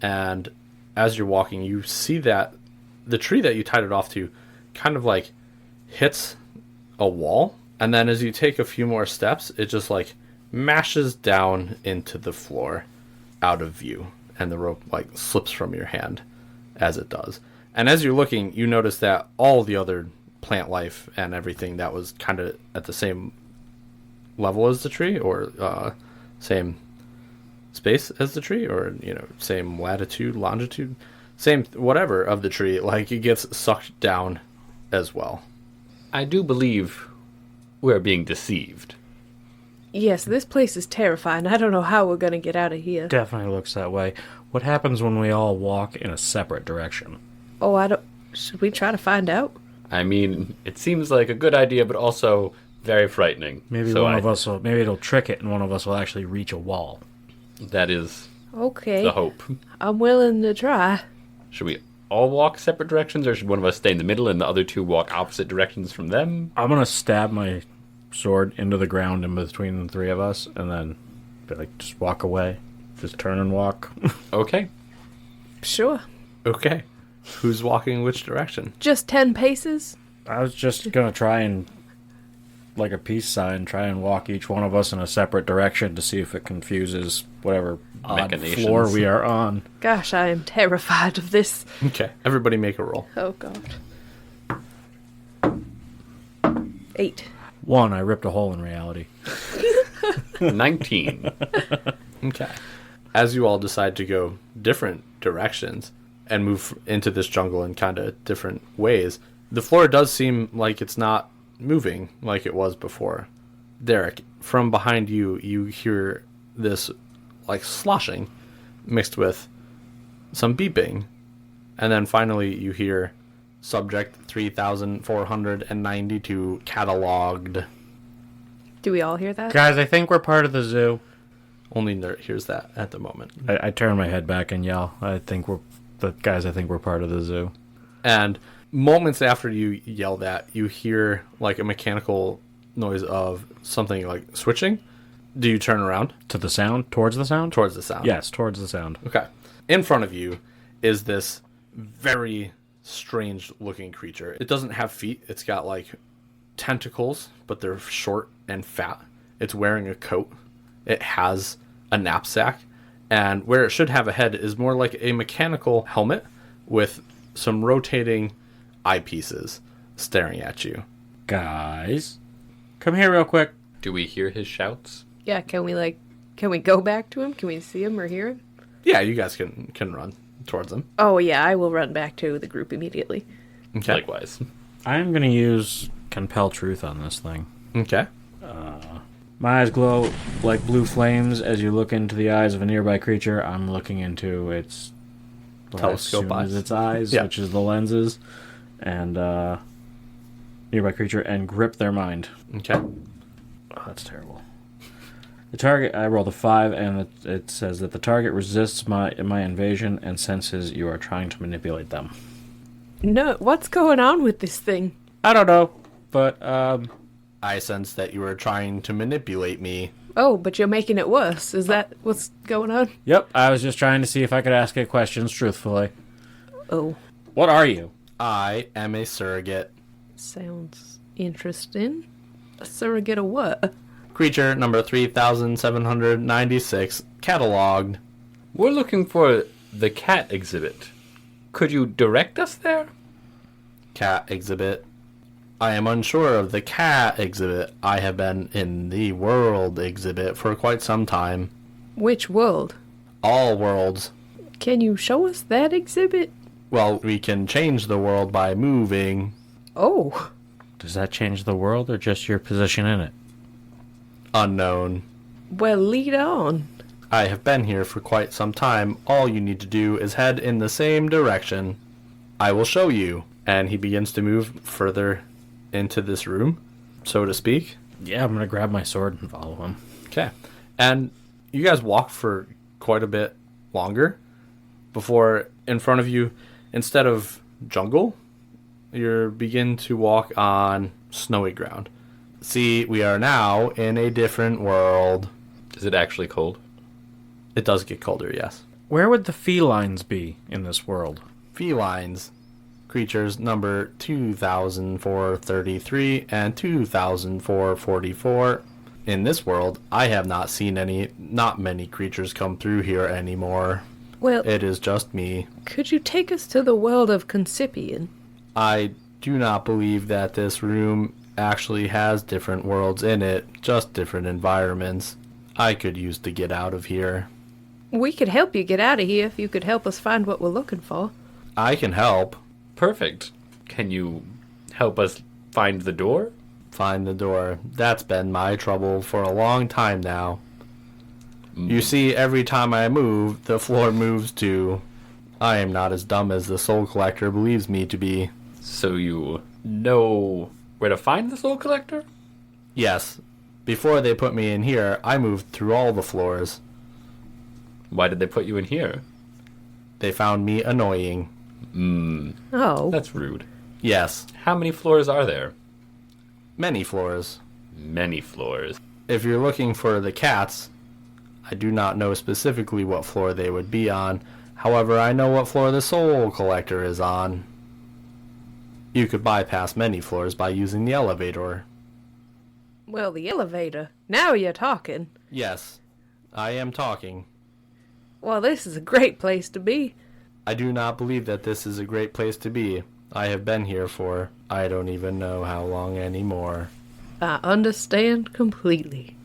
and as you're walking, you see that the tree that you tied it off to kind of like hits a wall, and then as you take a few more steps, it just like mashes down into the floor out of view, and the rope like slips from your hand as it does. And as you're looking, you notice that all the other plant life and everything that was kind of at the same level as the tree, or same space as the tree, or same latitude, longitude, same whatever of the tree, like it gets sucked down as well. I do believe we're being deceived. Yes, this place is terrifying. I don't know how we're going to get out of here. Definitely looks that way. What happens when we all walk in a separate direction? Oh, I don't... Should we try to find out? I mean, it seems like a good idea, but also very frightening. Maybe one of us will... Maybe it'll trick it, and one of us will actually reach a wall. That is okay. the hope. I'm willing to try. Should we all walk separate directions, or should one of us stay in the middle and the other two walk opposite directions from them? I'm going to stab my sword into the ground in between the three of us, and then be like, just walk away. Just turn and walk. Okay. Sure. Okay. Who's walking which direction? Just 10 paces? I was just going to try and, like a peace sign, try and walk each one of us in a separate direction to see if it confuses whatever odd floor we are on. Gosh, I am terrified of this. Okay. Everybody make a roll. Oh, God. 8. 1, I ripped a hole in reality. 19. Okay. As you all decide to go different directions and move into this jungle in kind of different ways, the floor does seem like it's not moving like it was before. Derek, from behind you, you hear this like sloshing mixed with some beeping. And then finally you hear subject 3492 cataloged. Do we all hear that? Guys, I think we're part of the zoo. Only Nert hears that at the moment. I turn my head back and yell. I think we're part of the zoo. And moments after you yell that, you hear like a mechanical noise of something like switching. Do you turn around? To the sound? Towards the sound? Towards the sound. Yes, towards the sound. Okay. In front of you is this very strange looking creature. It doesn't have feet. It's got like tentacles, but they're short and fat. It's wearing a coat. It has a knapsack, and where it should have a head is more like a mechanical helmet with some rotating eyepieces staring at you. Guys, come here real quick. Do we hear his shouts? Yeah, can we go back to him? Can we see him or hear him? Yeah, you guys can run towards him. Oh, yeah, I will run back to the group immediately. Okay. Likewise. I'm going to use Compel Truth on this thing. Okay. My eyes glow like blue flames as you look into the eyes of a nearby creature. I'm looking into its Telescope eyes. its eyes, Yeah. which is the lenses, and nearby creature, and grip their mind. Okay. Oh, that's terrible. The target, I rolled a 5, and it says that the target resists my invasion and senses you are trying to manipulate them. No, what's going on with this thing? I don't know, but I sense that you are trying to manipulate me. Oh, but you're making it worse. Is that what's going on? yep, I was just trying to see if I could ask it questions truthfully. Oh, What are you? I am a surrogate. sounds interesting. A surrogate of what? Creature number 3796, cataloged. We're looking for the cat exhibit. Could you direct us there? Cat exhibit. I am unsure of the cat exhibit. I have been in the world exhibit for quite some time. Which world? All worlds. Can you show us that exhibit? Well, we can change the world by moving. Oh, Does that change the world or just your position in it? Unknown. well, lead on. I have been here for quite some time. All you need to do is head in the same direction. I will show you. And he begins to move further into this room, so to speak. Yeah, I'm going to grab my sword and follow him. Okay. And you guys walk for quite a bit longer before in front of you, instead of jungle, you begin to walk on snowy ground. See, we are now in a different world. Is it actually cold? It does get colder, yes. Where would the felines be in this world? Felines. creatures number 2004-33 and 2004-44. In this world, I have not seen not many creatures come through here anymore. Well, It is just me. could you take us to the world of Concipian? I do not believe that this room actually has different worlds in it, just different environments. I could use to get out of here. We could help you get out of here if you could help us find what we're looking for. I can help. Perfect. Can you help us find the door? Find the door. That's been my trouble for a long time now. You see, every time I move, the floor moves too. I am not as dumb as the Soul Collector believes me to be. So you know where to find the Soul Collector? Yes. Before they put me in here, I moved through all the floors. Why did they put you in here? They found me annoying. Oh. That's rude. Yes. How many floors are there? Many floors. Many floors. If you're looking for the cats, I do not know specifically what floor they would be on. However, I know what floor the Soul Collector is on. You could bypass many floors by using the elevator. Well, the elevator. Now you're talking. Yes, I am talking. Well, this is a great place to be. I do not believe that this is a great place to be. I have been here for I don't even know how long anymore. I understand completely.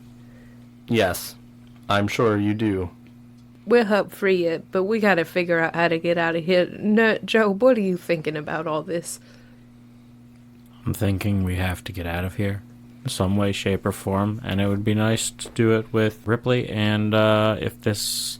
Yes, I'm sure you do. We'll help free it, but we gotta figure out how to get out of here. Nert, Joe, what are you thinking about all this? I'm thinking we have to get out of here in some way, shape, or form, and it would be nice to do it with Ripley, and if this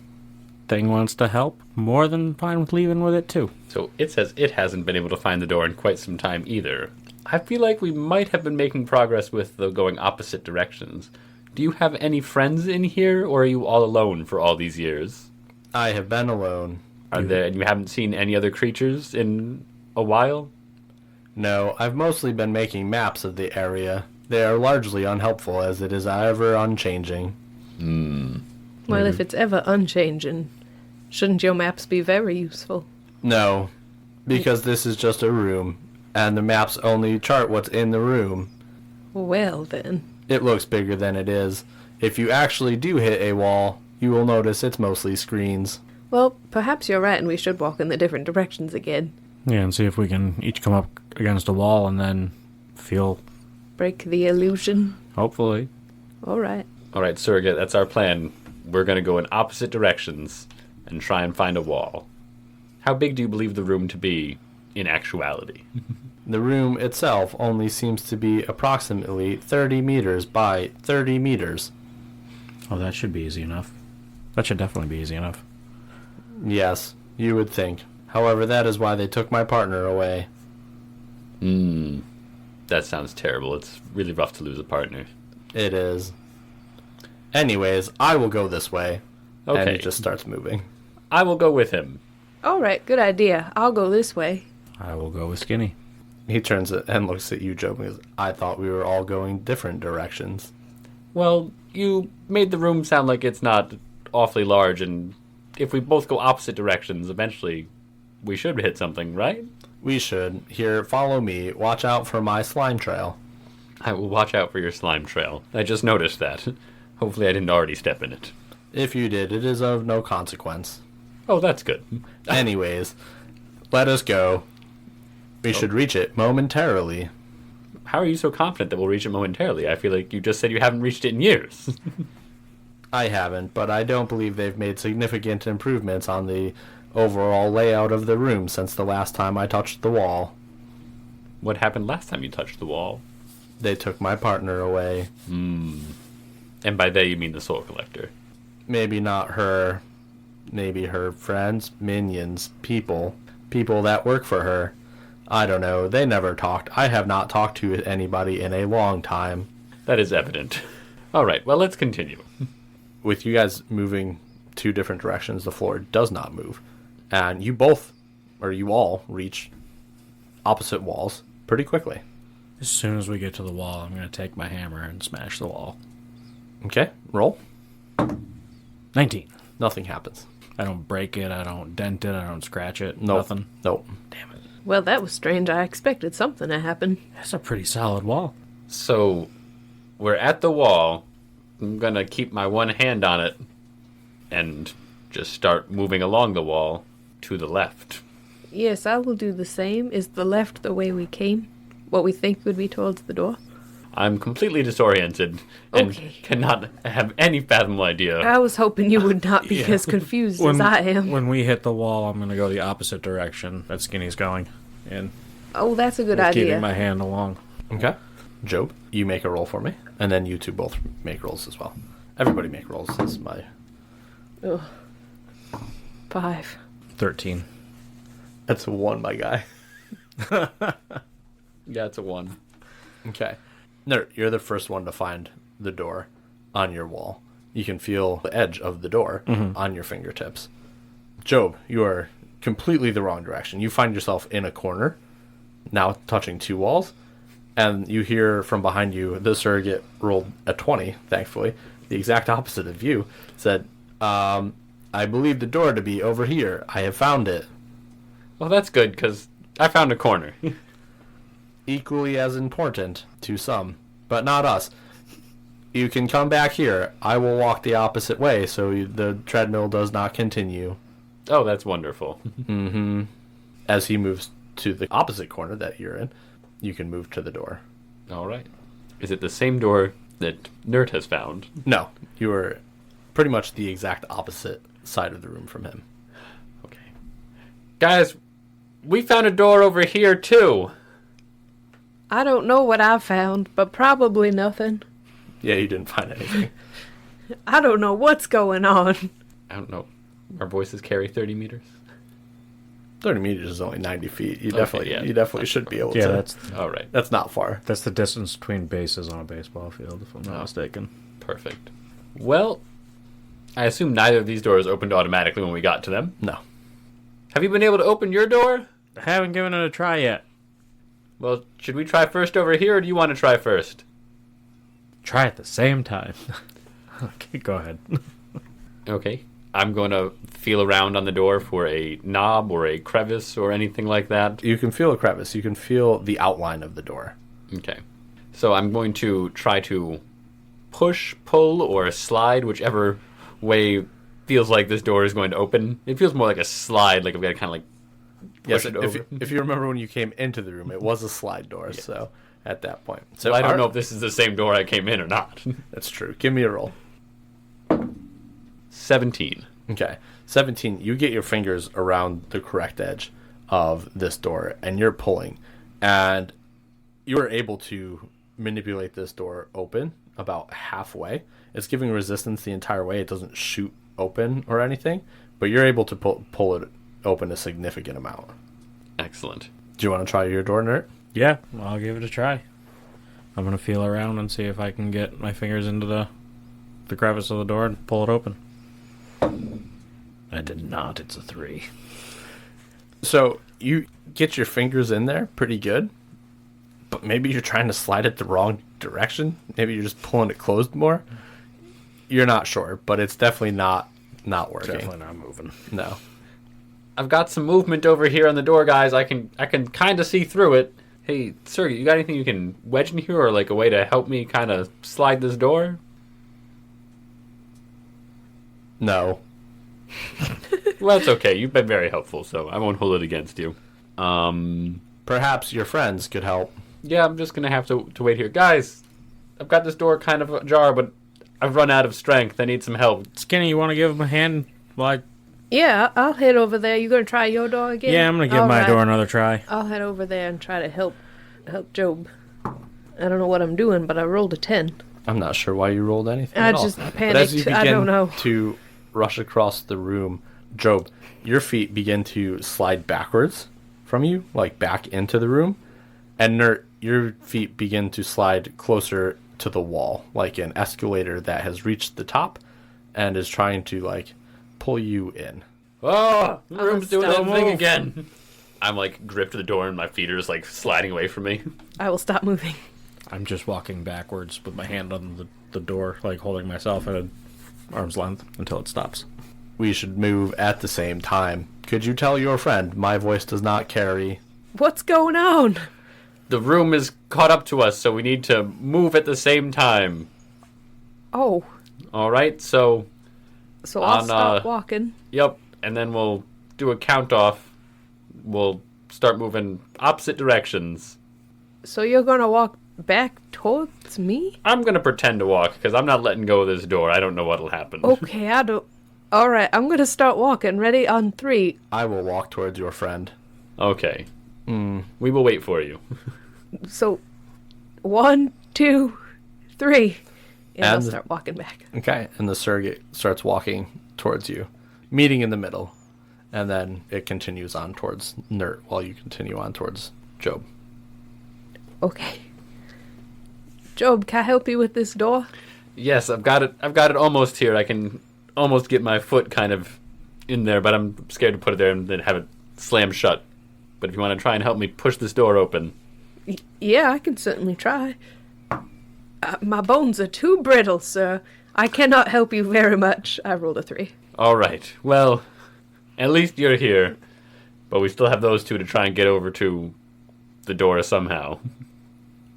thing wants to help, more than fine with leaving with it too. So it says it hasn't been able to find the door in quite some time either. I feel like we might have been making progress with the going opposite directions. Do you have any friends in here, or are you all alone for all these years? I have been alone. And you haven't seen any other creatures in a while? No, I've mostly been making maps of the area. They are largely unhelpful as it is ever unchanging. Well, if it's ever unchanging, shouldn't your maps be very useful? No, because this is just a room, and the maps only chart what's in the room. Well, then. It looks bigger than it is. If you actually do hit a wall, you will notice it's mostly screens. Well, perhaps you're right and we should walk in the different directions again. Yeah, and see if we can each come up against a wall and then feel, Break the illusion. hopefully. All right. All right, Surrogate, that's our plan. We're going to go in opposite directions and try and find a wall. How big do you believe the room to be in actuality? The room itself only seems to be approximately 30 meters by 30 meters. Oh, that should be easy enough. That should definitely be easy enough. Yes, you would think. However, that is why they took my partner away. That sounds terrible. It's really rough to lose a partner. It is. Anyways, I will go this way. And Okay. he just starts moving. I will go with him. All right, good idea. I'll go this way. I will go with Skinny. He turns it and looks at you, Joe, because I thought we were all going different directions. Well, you made the room sound like it's not awfully large, and if we both go opposite directions, eventually we should hit something, right? We should. Here, follow me. Watch out for my slime trail. I will watch out for your slime trail. I just noticed that. Hopefully I didn't already step in it. If you did, it is of no consequence. Oh, that's good. Anyways, let us go. We should reach it momentarily. How are you so confident that we'll reach it momentarily? I feel like you just said you haven't reached it in years. I haven't, but I don't believe they've made significant improvements on the overall layout of the room since the last time I touched the wall. What happened last time you touched the wall? They took my partner away. And by they, you mean the Soul Collector. Maybe not her. Maybe her friends, minions, people that work for her. I don't know. They never talked. I have not talked to anybody in a long time. That is evident. All right, well, let's continue. With you guys moving two different directions, the floor does not move. And you both, or you all, reach opposite walls pretty quickly. As soon as we get to the wall, I'm going to take my hammer and smash the wall. Okay, roll. 19. Nothing happens. I don't break it, I don't dent it, I don't scratch it, Nope. nothing. Nope. Damn it. Well, that was strange. I expected something to happen. That's a pretty solid wall. So, we're at the wall. I'm gonna keep my one hand on it and just start moving along the wall to the left. Yes, I will do the same. Is the left the way we came? What we think would be towards the door? I'm completely disoriented and Okay. cannot have any fathomable idea. I was hoping you would not be as confused as I am. When we hit the wall, I'm going to go the opposite direction that Skinny's going. And Oh, that's a good keeping idea. my hand along. Okay. Job, you make a roll for me, and then you two both make rolls as well. Everybody make rolls. This is my... Ugh. 5. 13. That's a 1, my guy. Yeah, it's a 1. Okay. Nert, you're the first one to find the door on your wall. You can feel the edge of the door on your fingertips. Job, you are completely the wrong direction. You find yourself in a corner, now touching 2 walls, and you hear from behind you, the surrogate rolled a 20, thankfully, the exact opposite of you, said, I believe the door to be over here. I have found it. Well, that's good, because I found a corner. Equally as important to some, but not us. You can come back here. I will walk the opposite way so the treadmill does not continue. Oh, that's wonderful. Mm-hmm. As he moves to the opposite corner that you're in, you can move to the door. All right. Is it the same door that Nert has found? No, you are pretty much the exact opposite side of the room from him. Okay. Guys, we found a door over here, too. I don't know what I found, but probably nothing. Yeah, you didn't find anything. I don't know what's going on. I don't know. Our voices carry 30 meters? 30 meters is only 90 feet. You Okay, definitely, yeah. you definitely should be able Yeah, to. All right. That's not far. That's the distance between bases on a baseball field, if I'm not mistaken. Perfect. Well, I assume neither of these doors opened automatically when we got to them. No. Have you been able to open your door? I haven't given it a try yet. Well, should we try first over here, or do you want to try first? Try at the same time. Okay, go ahead. Okay. I'm going to feel around on the door for a knob or a crevice or anything like that. You can feel a crevice. You can feel the outline of the door. Okay. So I'm going to try to push, pull, or slide, whichever way feels like this door is going to open. It feels more like a slide, like I've got to kind of like push it over. If you remember when you came into the room, it was a slide door, so at that point. So I don't know if this is the same door I came in or not. That's true. Give me a roll. 17. Okay. 17, you get your fingers around the correct edge of this door, and you're pulling. And you are able to manipulate this door open about halfway. It's giving resistance the entire way. It doesn't shoot open or anything, but you're able to pull it open a significant amount. Excellent. Do you want to try your door, Nert? Yeah, I'll give it a try. I'm going to feel around and see if I can get my fingers into the crevice of the door and pull it open. I did not. It's a 3. So you get your fingers in there pretty good, but maybe you're trying to slide it the wrong direction. Maybe you're just pulling it closed more. You're not sure, but it's definitely not working. Definitely not moving. No. I've got some movement over here on the door, guys. I can kind of see through it. Hey, sir, you got anything you can wedge in here, or like a way to help me kind of slide this door? No. Well, that's okay. You've been very helpful, so I won't hold it against you. Perhaps your friends could help. Yeah, I'm just gonna have to wait here, guys. I've got this door kind of ajar, but I've run out of strength. I need some help. Skinny, you want to give him a hand? Like, Yeah, I'll head over there. You gonna try your door again? yeah, I'm going to give my door another try. I'll head over there and try to help Job. I don't know what I'm doing, but I rolled a 10. I'm not sure why you rolled anything I at all. just But as panicked. you begin I don't know. to rush across the room, Job, your feet begin to slide backwards from you, like back into the room. And Nert, your feet begin to slide closer to the wall, like an escalator that has reached the top and is trying to, like, pull you in. Oh, the room's doing that Don't thing move. again. I'm like gripped to the door, and my feet are just like sliding away from me. I will stop moving. I'm just walking backwards with my hand on the door, like holding myself at an arm's length until it stops. We should move at the same time. Could you tell your friend my voice does not carry What's going on? The room is caught up to us, so we need to move at the same time. Oh. All right, so I'll start walking. Yep, and then we'll do a count-off. We'll start moving opposite directions. So you're going to walk back towards me? I'm going to pretend to walk, because I'm not letting go of this door. I don't know what'll happen. Okay, I don't... All right, I'm going to start walking. Ready? On 3. I will walk towards your friend. Okay. We will wait for you. So, 1, 2, 3. And I'll And- start walking back. Okay, and the surrogate starts walking towards you, meeting in the middle, and then it continues on towards Nert while you continue on towards Job. Okay. Job, can I help you with this door? Yes, I've got it almost here. I can almost get my foot kind of in there, but I'm scared to put it there and then have it slam shut. But if you want to try and help me push this door open. Yeah, I can certainly try. My bones are too brittle, sir. I cannot help you very much. I rolled a 3. All right. Well, at least you're here. But we still have those two to try and get over to the door somehow.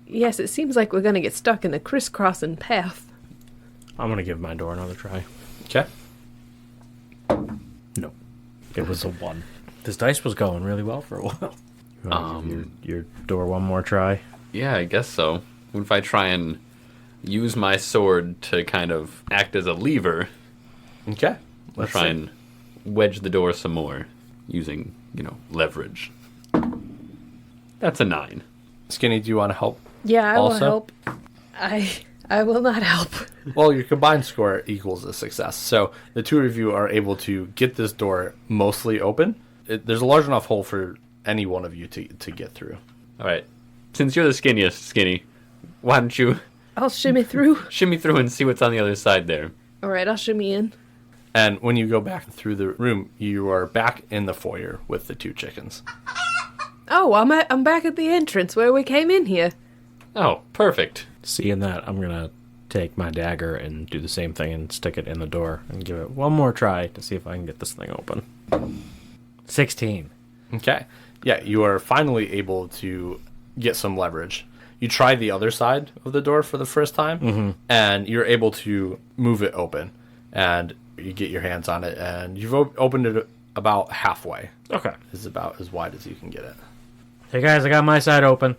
Yes, it seems like we're going to get stuck in a crisscrossing path. I'm going to give my door another try. Okay. No. It was a 1. This dice was going really well for a while. You want to give your door one more try? Yeah, I guess so. What if I try and use my sword to kind of act as a lever? Okay. Let's Try see. and wedge the door some more using, leverage. That's a 9. Skinny, do you want to help? Yeah, I will Also? help. I will not help. Well, your combined score equals a success. So the two of you are able to get this door mostly open. There's a large enough hole for any one of you to get through. All right. Since you're the skinniest, Skinny, why don't you I'll shimmy through. shimmy through and see what's on the other side there? All right, I'll shimmy in. And when you go back through the room, you are back in the foyer with the 2 chickens. Oh, I'm back at the entrance where we came in here. Oh, perfect. Seeing that, I'm going to take my dagger and do the same thing and stick it in the door and give it one more try to see if I can get this thing open. 16. Okay. Yeah, you are finally able to get some leverage. You try the other side of the door for the first time, and you're able to move it open. And you get your hands on it, and you've opened it about halfway. Okay. It's about as wide as you can get it. Hey guys, I got my side open.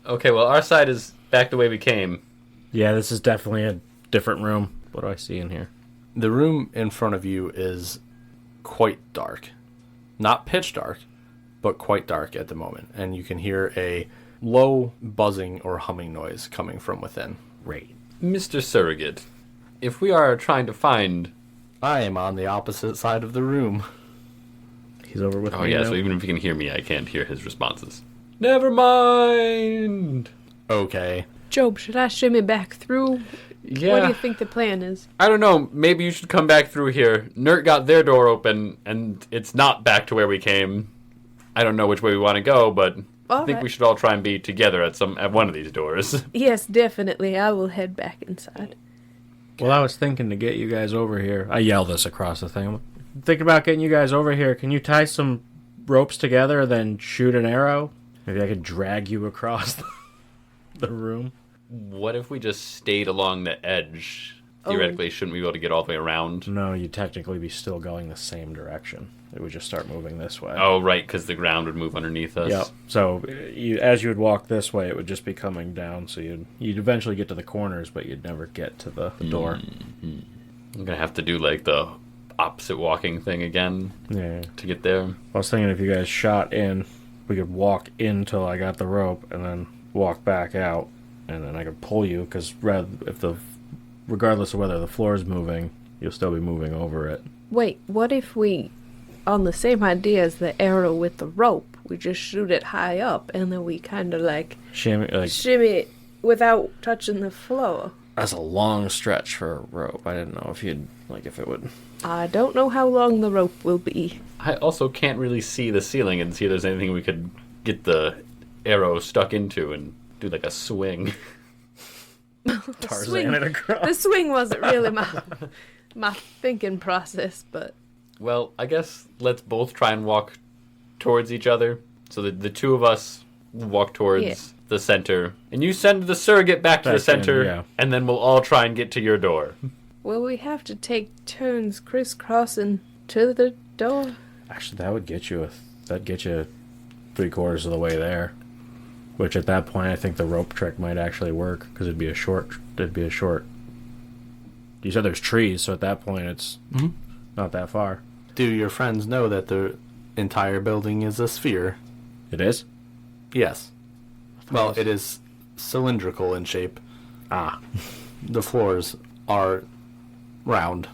Okay, well, our side is back the way we came. Yeah, this is definitely a different room. What do I see in here? The room in front of you is quite dark. Not pitch dark, but quite dark at the moment. And you can hear a low buzzing or humming noise coming from within. Great. Mr. Surrogate, if we are trying to find... I am on the opposite side of the room. He's over with Oh, me yeah, now. so even if you can hear me, I can't hear his responses. Never mind! Okay. Job, should I shimmy back through? Yeah. What do you think the plan is? I don't know. Maybe you should come back through here. Nert got their door open, and it's not back to where we came. I don't know which way we want to go, but I think we should all try and be together at one of these doors. Yes, definitely. I will head back inside. Well, I was thinking to get you guys over here. I yell this across the thing. Think about getting you guys over here. Can you tie some ropes together, then shoot an arrow? Maybe I could drag you across the room. What if we just stayed along the edge? Theoretically, shouldn't we be able to get all the way around? No, you'd technically be still going the same direction. It would just start moving this way. Oh, right, because the ground would move underneath us. Yep. So as you would walk this way, it would just be coming down. So you'd eventually get to the corners, but you'd never get to the door. I'm going to have to do, the opposite walking thing again Yeah. to get there. I was thinking if you guys shot in, we could walk in till I got the rope, and then walk back out, and then I could pull you. Because regardless of whether the floor is moving, you'll still be moving over it. Wait, what if we, on the same idea as the arrow with the rope, we just shoot it high up and then we kind of Shimmy, shimmy it without touching the floor? that's a long stretch for a rope. I didn't know if if it would. I don't know how long the rope will be. I also can't really see the ceiling and see if there's anything we could get the arrow stuck into and do a swing. Tarzan it across. The swing wasn't really my thinking process, but Well, I guess let's both try and walk towards each other. So the two of us walk towards Yeah. the center, and you send the surrogate back to the Back in, center, yeah. and then we'll all try and get to your door. Well, we have to take turns crisscrossing to the door. Actually, that would get you that'd get you 3/4 of the way there. Which at that point, I think the rope trick might actually work because it'd be a short. You said there's trees, so at that point, it's not that far. Do your friends know that the entire building is a sphere? It is. Yes. Well, it is cylindrical in shape. Ah, The floors are round.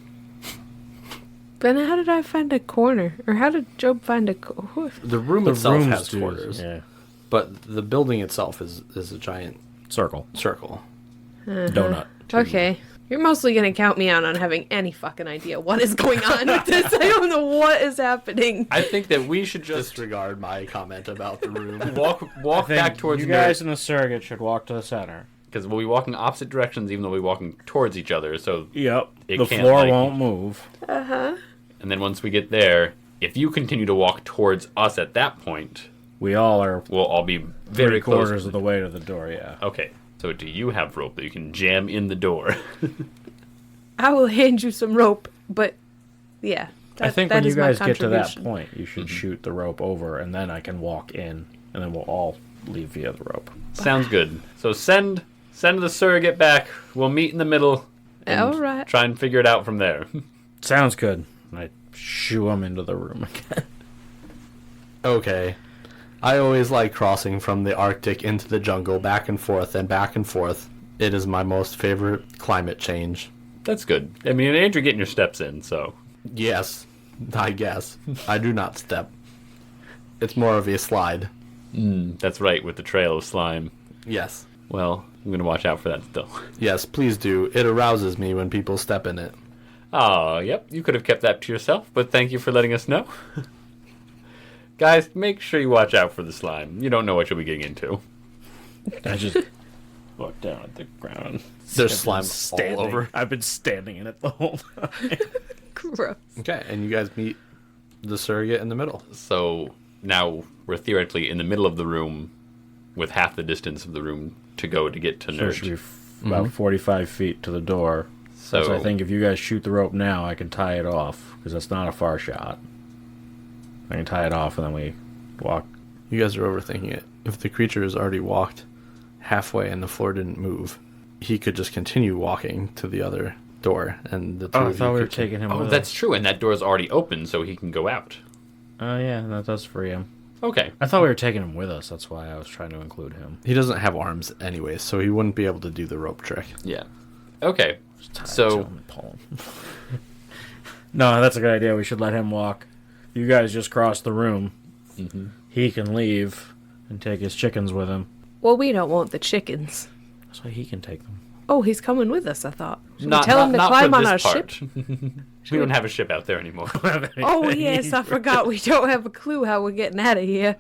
Then how did I find a corner? Or how did Job find a corner? The room the itself rooms has do- quarters, Yeah, but the building itself is a giant circle, circle. donut. Okay. You're mostly going to count me out on having any fucking idea what is going on with this. I don't know what is happening. I think that we should just Disregard my comment about the room. walk back towards you Nert, guys and the surrogate should walk to the center. because we'll be walking opposite directions, even though we'll be walking towards each other. So, Yep. It The can't, floor like- won't move. and then once we get there, if you continue to walk towards us at that point, We all are we'll all be very close. 3/4 of the way to the door. Yeah. Okay. So do you have rope that you can jam in the door? I will hand you some rope, but yeah. I think that when you is my guys get to that contribution. point, you should shoot the rope over, and then I can walk in, and then we'll all leave via the rope. Sounds good. So send the surrogate back. We'll meet in the middle. And All right. Try and figure it out from there. Sounds good. I shoo him into the room again. Okay. I always like crossing from the Arctic into the jungle, back and forth and back and forth. It is my most favorite climate change. That's good. I mean, and you're getting your steps in, so. Yes, I guess. I do not step. It's more of a slide. That's right, with the trail of slime. Yes. Well, I'm going to watch out for that still. Yes, please do. It arouses me when people step in it. Oh, yep. You could have kept that to yourself, but thank you for letting us know. Guys, make sure you watch out for the slime. You don't know what you'll be getting into. I just look down at the ground. There's slime all over. I've been standing in it the whole time. Gross. Okay, and you guys meet the surrogate in the middle. So now we're theoretically in the middle of the room with half the distance of the room to go to get to So it Nert. should be about 45 feet to the door. So I think if you guys shoot the rope now, I can tie it off, because that's not a far shot. I can tie it off, and then we walk. You guys are overthinking it. If the creature has already walked halfway and the floor didn't move, he could just continue walking to the other door, and the two Oh, I of thought you we were could- taking him Oh, with that's us. true, and that door's already open, so he can go out. Oh, yeah, that does free him. Okay. I thought we were taking him with us. That's why I was trying to include him. He doesn't have arms anyway, so he wouldn't be able to do the rope trick. Yeah. Okay. Just tie it So- to him and pull him. No, that's a good idea. We should let him walk. You guys just cross the room. He can leave and take his chickens with him. Well, we don't want the chickens. That's why he can take them. Oh, he's coming with us, I thought. Should we tell him to climb for on this our part. ship? We don't have a ship out there anymore. Oh, yes, I forgot. We don't have a clue how we're getting out of here.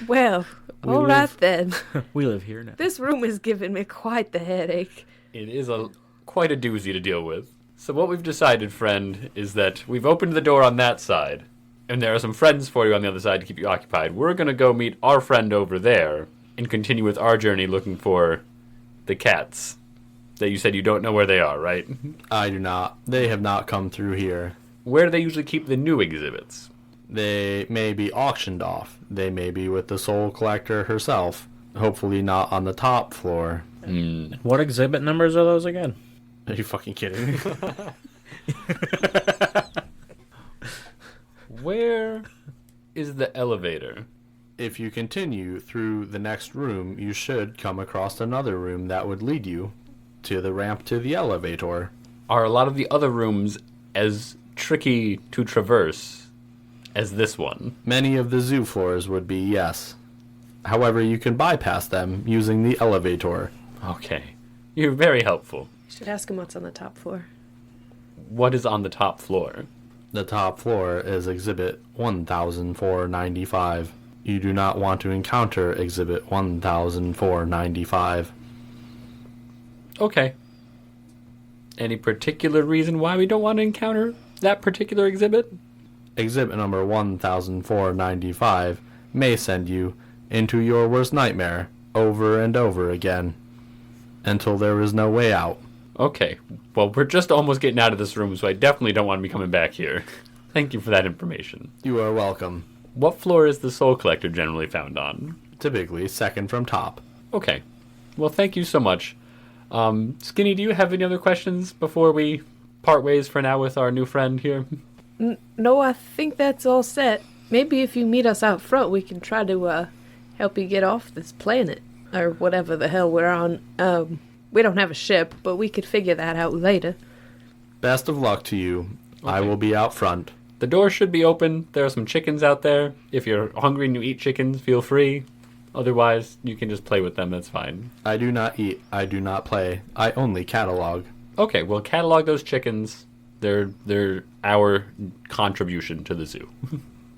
Well, all right then. We live here now. This room is giving me quite the headache. It is quite a doozy to deal with. So what we've decided, friend, is that we've opened the door on that side, and there are some friends for you on the other side to keep you occupied. We're going to go meet our friend over there and continue with our journey looking for the cats that you said you don't know where they are, right? I do not. They have not come through here. Where do they usually keep the new exhibits? They may be auctioned off. They may be with the soul collector herself. Hopefully not on the top floor. What exhibit numbers are those again? Are you fucking kidding me? Where is the elevator? If you continue through the next room, you should come across another room that would lead you to the ramp to the elevator. Are a lot of the other rooms as tricky to traverse as this one? Many of the zoo floors would be, yes. However, you can bypass them using the elevator. Okay. You're very helpful. You should ask him what's on the top floor. What is on the top floor? The top floor is exhibit 1495. You do not want to encounter exhibit 1495. Okay. Any particular reason why we don't want to encounter that particular exhibit? Exhibit number 1495 may send you into your worst nightmare over and over again until there is no way out. Okay, well, we're just almost getting out of this room, so I definitely don't want to be coming back here. Thank you for that information. You are welcome. What floor is the Soul Collector generally found on? Typically, second from top. Okay. Well, thank you so much. Skinny, do you have any other questions before we part ways for now with our new friend here? No, I think that's all set. Maybe if you meet us out front, we can try to help you get off this planet. Or whatever the hell we're on. We don't have a ship, but we could figure that out later. Best of luck to you. Okay. I will be out front. The door should be open. There are some chickens out there. If you're hungry and you eat chickens, feel free. Otherwise, you can just play with them. That's fine. I do not eat. I do not play. I only catalog. Okay, well, catalog those chickens. They're our contribution to the zoo.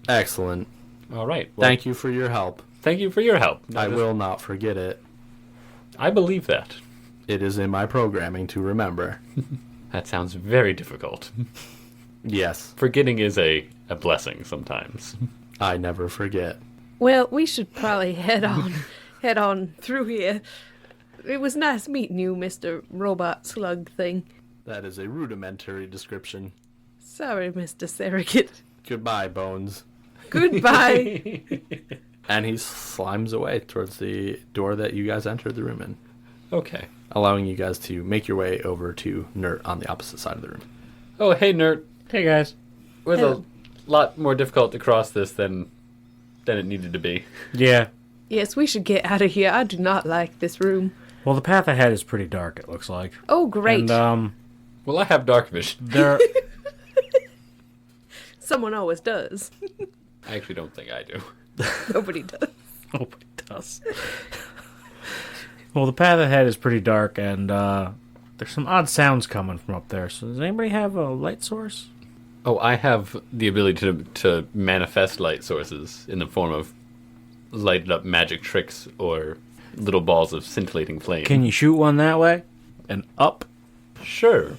Excellent. All right. Well, Thank you for your help. Thank you for your help. I will not forget it. I believe that. It is in my programming to remember. That sounds very difficult. Yes, Forgetting is a blessing sometimes. I never forget. Well, we should probably head on through here. It was nice meeting you, Mr. Robot Slug thing. That is a rudimentary description. Sorry, Mr. Surrogate. Goodbye, Bones. Goodbye. And he slimes away towards the door that you guys entered the room in, Okay. allowing you guys to make your way over to Nert on the opposite side of the room. Oh, hey, Nert. Hey, guys. It was Hello. a lot more difficult to cross this than it needed to be. Yeah. Yes, we should get out of here. I do not like this room. Well, the path ahead is pretty dark, it looks like. Oh, great. And, Well, I have dark vision. there... Someone always does. I actually don't think I do. Nobody does. Nobody does. Well, the path ahead is pretty dark, and there's some odd sounds coming from up there. So does anybody have a light source? Oh, I have the ability to manifest light sources in the form of lighted up magic tricks or little balls of scintillating flame. Can you shoot one that way? And up? Sure.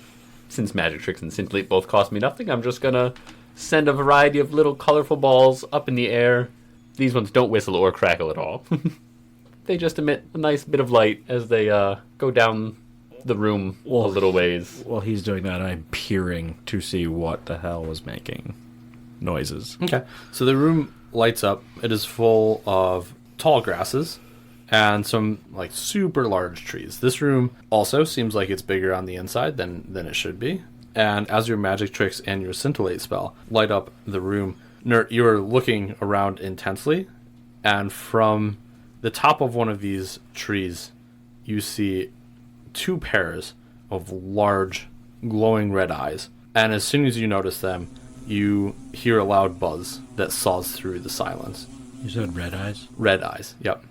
Since magic tricks and scintillate both cost me nothing, I'm just gonna send a variety of little colorful balls up in the air. These ones don't whistle or crackle at all. They just emit a nice bit of light as they go down the room a little ways. While he's doing that, I'm peering to see what the hell was making noises. Okay. So the room lights up. It is full of tall grasses and some like super large trees. This room also seems like it's bigger on the inside than it should be. And as your magic tricks and your scintillate spell light up the room, Nert, you are looking around intensely, and from the top of one of these trees, you see two pairs of large, glowing red eyes. And as soon as you notice them, you hear a loud buzz that saws through the silence. You said red eyes? Red eyes, yep.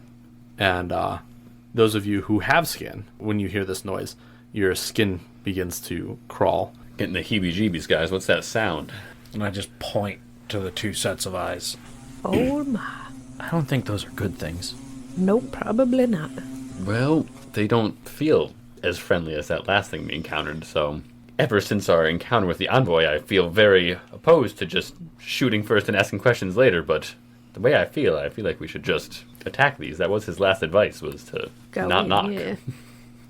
And those of you who have skin, when you hear this noise, your skin begins to crawl. Getting the heebie-jeebies, guys. What's that sound? And I just point to the two sets of eyes. Oh my. I don't think those are good things. Nope, probably not. Well, they don't feel as friendly as that last thing we encountered, so ever since our encounter with the envoy, I feel very opposed to just shooting first and asking questions later, but the way I feel like we should just attack these. That was his last advice, was to not knock. Yeah.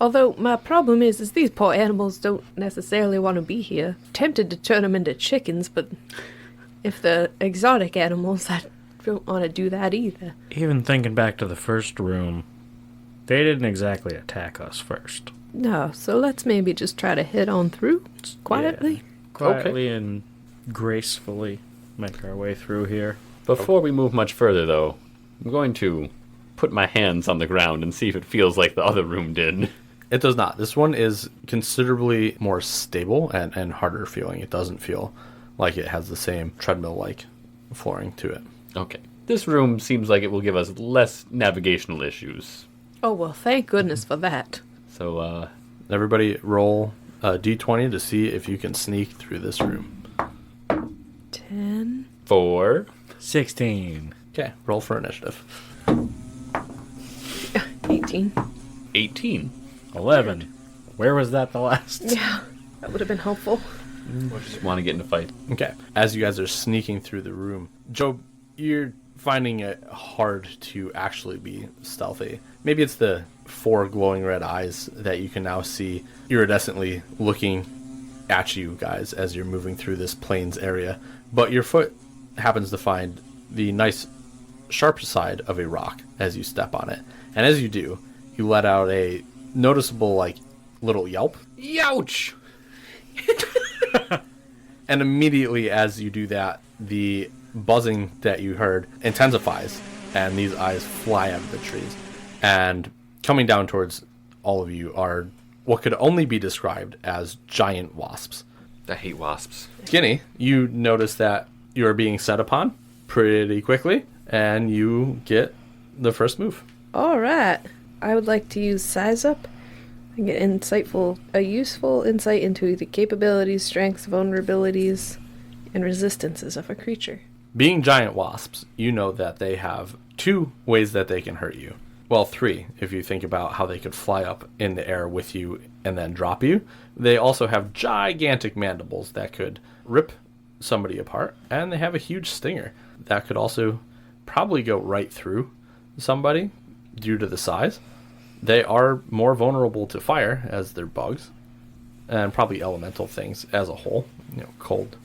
Although my problem is these poor animals don't necessarily want to be here. Tempted to turn them into chickens, but if they're exotic animals, I don't want to do that either. Even thinking back to the first room, they didn't exactly attack us first. No, so let's maybe just try to head on through quietly. Quietly and gracefully make our way through here. Before we move much further, though, I'm going to put my hands on the ground and see if it feels like the other room did. It does not. This one is considerably more stable and harder feeling. It doesn't feel like it has the same treadmill-like flooring to it. Okay. This room seems like it will give us less navigational issues. Oh, well, thank goodness for that. So, Everybody roll a d20 to see if you can sneak through this room. 10. 4. 16. Okay, roll for initiative. 18. 18. 11. Where was that the last? Yeah, that would have been helpful. Or just want to get in a fight. Okay, as you guys are sneaking through the room, Joe, you're finding it hard to actually be stealthy. Maybe it's the 4 glowing red eyes that you can now see iridescently looking at you guys as you're moving through this plains area. But your foot happens to find the nice sharp side of a rock as you step on it. And as you do, you let out a noticeable, like, little yelp. Youch! And immediately as you do that, the buzzing that you heard intensifies, and these eyes fly out of the trees. And coming down towards all of you are what could only be described as giant wasps. I hate wasps. Skinny, you notice that you are being set upon pretty quickly, and you get the first move. All right. I would like to use Size Up and get a useful insight into the capabilities, strengths, vulnerabilities, and resistances of a creature. Being giant wasps, you know that they have 2 ways that they can hurt you. Well, 3, if you think about how they could fly up in the air with you and then drop you. They also have gigantic mandibles that could rip somebody apart, and they have a huge stinger that could also probably go right through somebody due to the size. They are more vulnerable to fire, as they're bugs, and probably elemental things as a whole. Cold.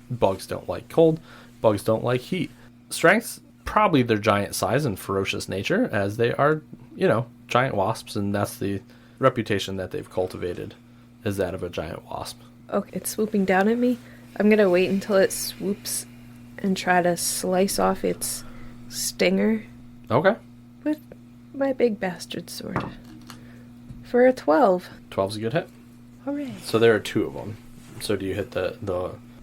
Bugs don't like cold. Bugs don't like heat. Strengths, probably their giant size and ferocious nature, as they are, giant wasps, and that's the reputation that they've cultivated, is that of a giant wasp. Okay, it's swooping down at me. I'm going to wait until it swoops and try to slice off its stinger Okay. with my big bastard sword. For a 12. 12's a good hit. Hooray. So there are 2 of them. So do you hit the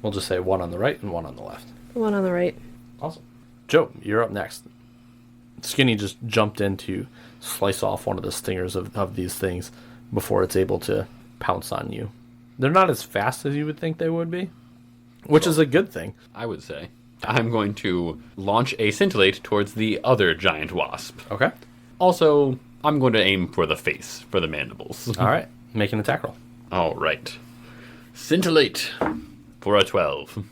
we'll just say 1 on the right and 1 on the left. The one on the right. Awesome. Joe, you're up next. Skinny just jumped in to slice off one of the stingers of these things before it's able to pounce on you. They're not as fast as you would think they would be, which is a good thing. I would say. I'm going to launch a scintillate towards the other giant wasp. Okay. Also, I'm going to aim for the face, for the mandibles. All right. Make an attack roll. All right. Scintillate for a 12.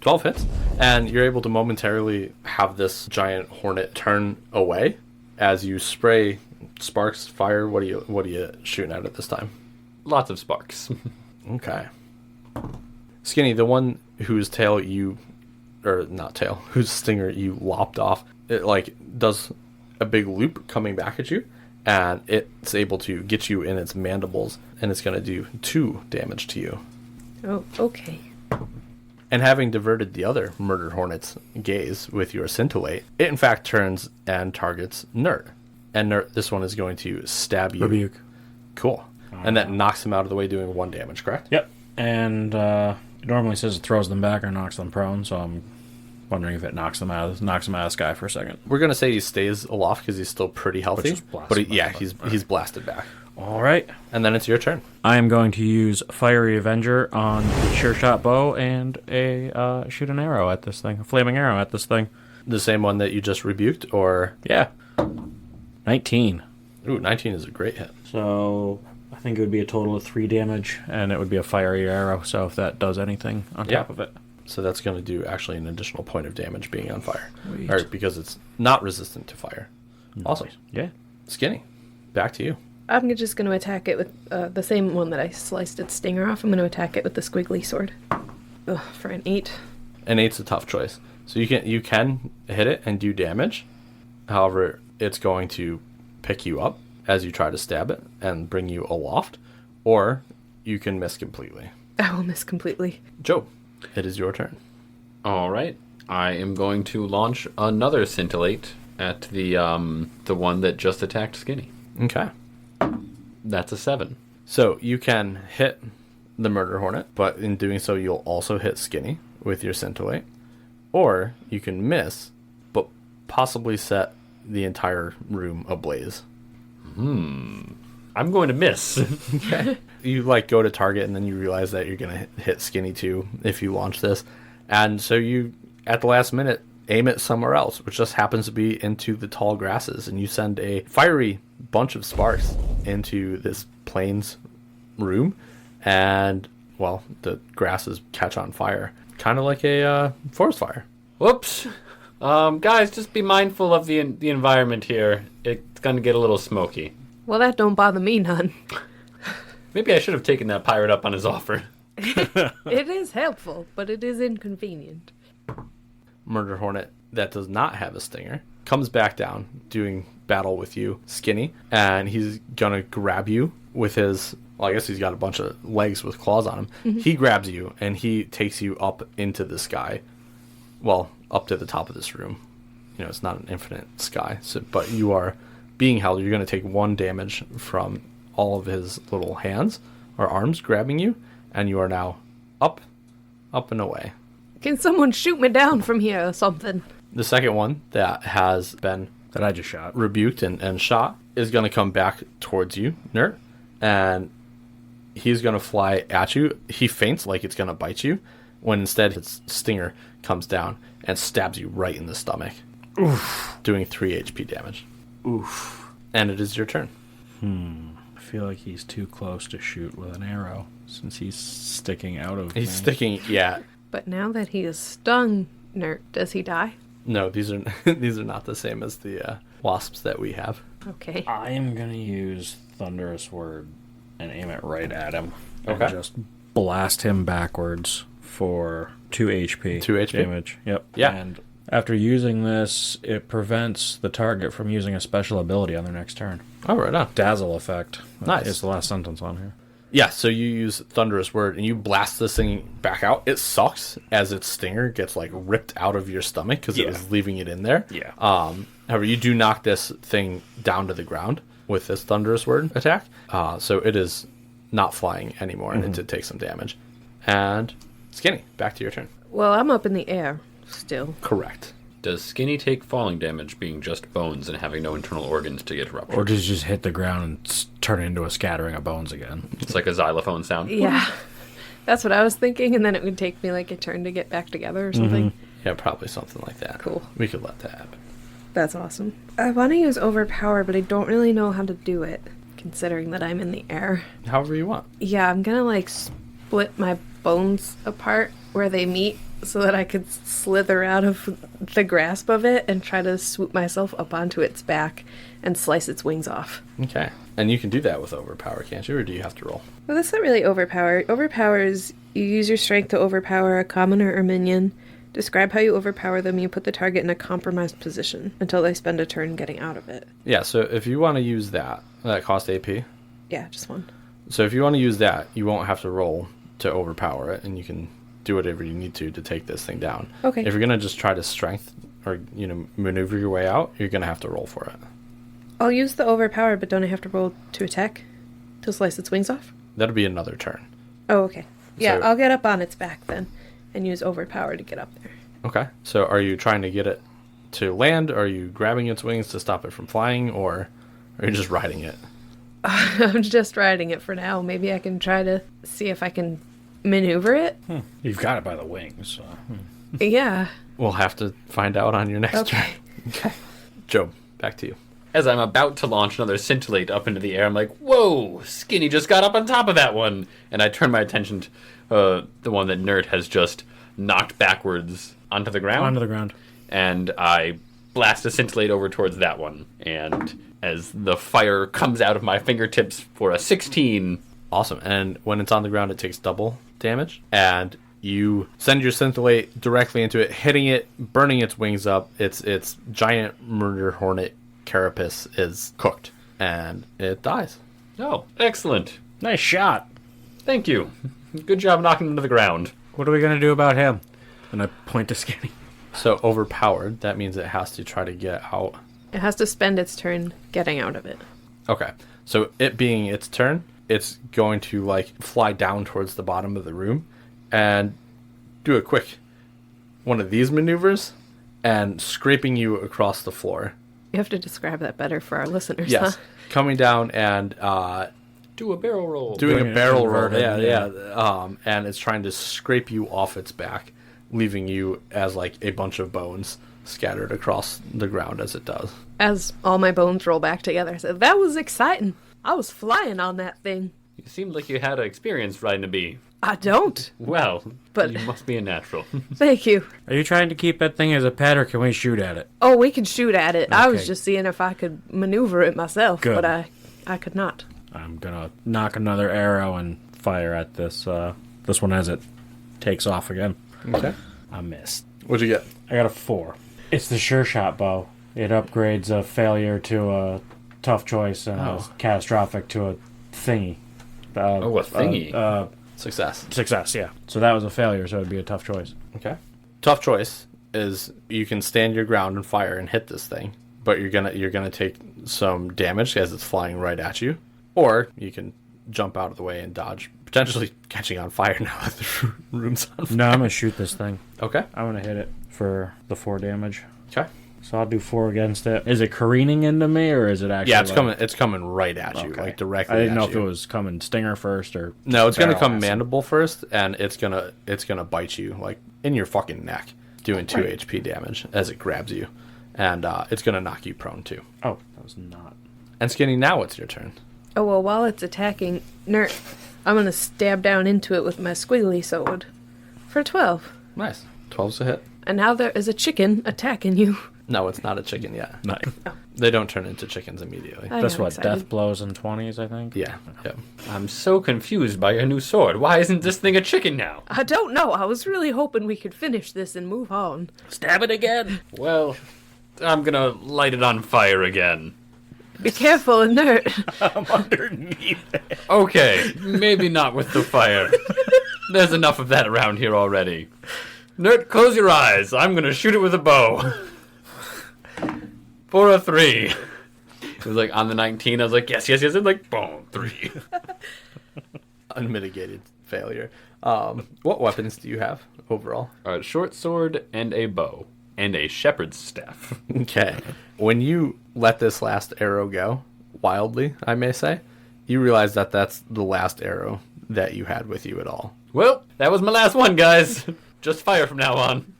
12 hits, and you're able to momentarily have this giant hornet turn away as you spray sparks, fire. What are you shooting at this time? Lots of sparks. Okay. Skinny, the one whose tail whose stinger you lopped off, it does a big loop coming back at you, and it's able to get you in its mandibles, and it's going to do 2 damage to you. Oh, okay. And having diverted the other murder hornet's gaze with your scintillate, it in fact turns and targets Nert. And Nert, this one is going to stab you. Rebuke. Cool. And that knocks him out of the way, doing 1 damage, correct? Yep. And it normally says it throws them back or knocks them prone, so I'm wondering if it knocks him out of the sky for a second. We're going to say he stays aloft because he's still pretty healthy. He's blasted back. All right. And then it's your turn. I am going to use Fiery Avenger on the Sure Shot Bow and shoot an arrow at this thing, a flaming arrow at this thing. The same one that you just rebuked, or? Yeah. 19. Ooh, 19 is a great hit. So I think it would be a total of 3 damage, and it would be a fiery arrow, so if that does anything on top of it. So that's going to do actually an additional point of damage being on fire. Sweet. Or because it's not resistant to fire. Nice. Awesome. Yeah. Skinny, back to you. I'm just going to attack it with the same one that I sliced its stinger off. I'm going to attack it with the squiggly sword. Ugh, for an 8. An 8's a tough choice. So you can hit it and do damage. However, it's going to pick you up as you try to stab it and bring you aloft, or you can miss completely. I will miss completely. Joe, it is your turn. All right. I am going to launch another scintillate at the one that just attacked Skinny. Okay. That's a 7. So you can hit the murder hornet, but in doing so, you'll also hit Skinny with your scintillate. Or you can miss, but possibly set the entire room ablaze. I'm going to miss. Okay. You go to target, and then you realize that you're going to hit Skinny too if you launch this. And so you, at the last minute, aim it somewhere else, which just happens to be into the tall grasses, and you send a fiery bunch of sparks into this plains room, and, the grasses catch on fire. Kind of like a forest fire. Whoops. Guys, just be mindful of the environment here. It's gonna get a little smoky. Well, that don't bother me none. Maybe I should have taken that pirate up on his offer. It is helpful, but it is inconvenient. Murder Hornet that does not have a stinger comes back down doing battle with you, Skinny, and he's gonna grab you with his, well, I guess he's got a bunch of legs with claws on him. Mm-hmm. He grabs you and he takes you up into the sky, well, up to the top of this room. You know, it's not an infinite sky, but you are being held. You're gonna take 1 damage from all of his little hands or arms grabbing you, and you are now up and away. Can someone shoot me down from here or something? The second one that has been That I just shot. rebuked and shot is going to come back towards you, Nert, and he's going to fly at you. He feints like it's going to bite you, when instead his stinger comes down and stabs you right in the stomach. Oof. Doing 3 HP damage. Oof. And it is your turn. I feel like he's too close to shoot with an arrow, since he's sticking out of me. He's sticking, yeah. But now that he is stung, Nert, does he die? No, these are these are not the same as the wasps that we have. Okay. I am going to use Thunderous Word and aim it right at him. Okay. And just blast him backwards for 2 HP. 2 HP? Damage. Yep. Yeah. And after using this, it prevents the target from using a special ability on their next turn. Oh, right on. Dazzle effect. Nice. It's the last sentence on here. Yeah, so you use Thunderous Word and you blast this thing back out. It sucks as its stinger gets like ripped out of your stomach because it was leaving it in there. Yeah. However, you do knock this thing down to the ground with this Thunderous Word attack. So it is not flying anymore, and it did take some damage. And Skinny, back to your turn. Well, I'm up in the air still. Correct. Does Skinny take falling damage being just bones and having no internal organs to get ruptured? Or does he just hit the ground and turn into a scattering of bones again? It's like a xylophone sound. Yeah. That's what I was thinking, and then it would take me like a turn to get back together or something. Yeah, probably something like that. Cool. We could let that happen. That's awesome. I want to use Overpower, but I don't really know how to do it, considering that I'm in the air. However you want. Yeah, I'm gonna like split my bones apart where they meet so that I could slither out of the grasp of it and try to swoop myself up onto its back and slice its wings off. Okay. And you can do that with Overpower, can't you? Or do you have to roll? Well, that's not really Overpower. Overpower is you use your strength to overpower a commoner or minion. Describe how you overpower them. You put the target in a compromised position until they spend a turn getting out of it. Yeah, so if you want to use that costs AP. Yeah, just one. So if you want to use that, you won't have to roll to overpower it, and you can do whatever you need to take this thing down. Okay. If you're going to just try to strength or, maneuver your way out, you're going to have to roll for it. I'll use the Overpower, but don't I have to roll to attack to slice its wings off? That'll be another turn. Oh, okay. Yeah, So- I'll get up on its back then and use Overpower to get up there. Okay. So are you trying to get it to land? Are you grabbing its wings to stop it from flying? Or are you just riding it? I'm just riding it for now. Maybe I can try to see if I can maneuver it. You've got it by the wings. So. Yeah. We'll have to find out on your next turn. Okay. Job, back to you. As I'm about to launch another scintillate up into the air, I'm like, whoa, Skinny just got up on top of that one. And I turn my attention to the one that Nert has just knocked backwards onto the ground. Onto the ground. And I blast a scintillate over towards that one. And as the fire comes out of my fingertips for a 16... Awesome. And when it's on the ground, it takes double damage. And you send your scintillate directly into it, hitting it, burning its wings up. Its giant murder hornet carapace is cooked, and it dies. Oh, excellent. Nice shot. Thank you. Good job knocking him to the ground. What are we going to do about him? And I point to Skinny. So overpowered, that means it has to try to get out. It has to spend its turn getting out of it. Okay. So it being its turn, it's going to fly down towards the bottom of the room and do a quick one of these maneuvers and scraping you across the floor. You have to describe that better for our listeners, Yes. huh? Coming down and Do a barrel roll. doing a barrel roll. inverted, Yeah. And it's trying to scrape you off its back, leaving you as a bunch of bones scattered across the ground as it does. As all my bones roll back together, I said, that was exciting. I was flying on that thing. You seemed like you had experience riding a bee. I don't. Well, But- you must be a natural. Thank you. Are you trying to keep that thing as a pet, or can we shoot at it? Oh, we can shoot at it. I was Okay. just seeing if I could maneuver it myself, Good. but I could not. I'm gonna knock another arrow and fire at this one as it takes off again. Okay. I missed. What'd you get? I got a 4. It's the sure shot bow. It upgrades a failure to a tough choice and a catastrophic to a thingy. A thingy. Success. Success, yeah. So that was a failure, so it'd be a tough choice. Okay. Tough choice is you can stand your ground and fire and hit this thing, but you're gonna take some damage as it's flying right at you, or you can jump out of the way and dodge, potentially catching on fire now that the room's on fire. No, I'm gonna shoot this thing. Okay. I'm gonna hit it for the 4 damage. Okay. So I'll do 4 against it. Is it careening into me, or is it actually? Yeah, it's coming right at you, Okay. like directly. I didn't know at if you. it was coming stinger first or. No, it's gonna barrel come acid. mandible first, and it's gonna bite you like in your fucking neck, doing 2 HP damage as it grabs you, and it's gonna knock you prone too. Oh, that was not. And Skinny, now it's your turn. Oh, well, while it's attacking Nert, I'm going to stab down into it with my squiggly sword for 12. Nice. 12's a hit. And now there is a chicken attacking you. No, it's not a chicken yet. Nice. They don't turn into chickens immediately. I That's got what excited. death blows in 20s, I think. Yeah. Yeah. I'm so confused by your new sword. Why isn't this thing a chicken now? I don't know. I was really hoping we could finish this and move on. Stab it again. Well, I'm gonna light it on fire again. Be careful, Nert. I'm underneath it. Okay, maybe not with the fire. There's enough of that around here already. Nert, close your eyes. I'm gonna shoot it with a bow. For a 3. It was like on the 19. I was like, yes, and like, boom, 3. Unmitigated failure. What weapons do you have overall? A short sword and a bow. And a shepherd's staff. Okay. When you let this last arrow go, wildly, I may say, you realize that that's the last arrow that you had with you at all. Well, that was my last one, guys. Just fire from now on.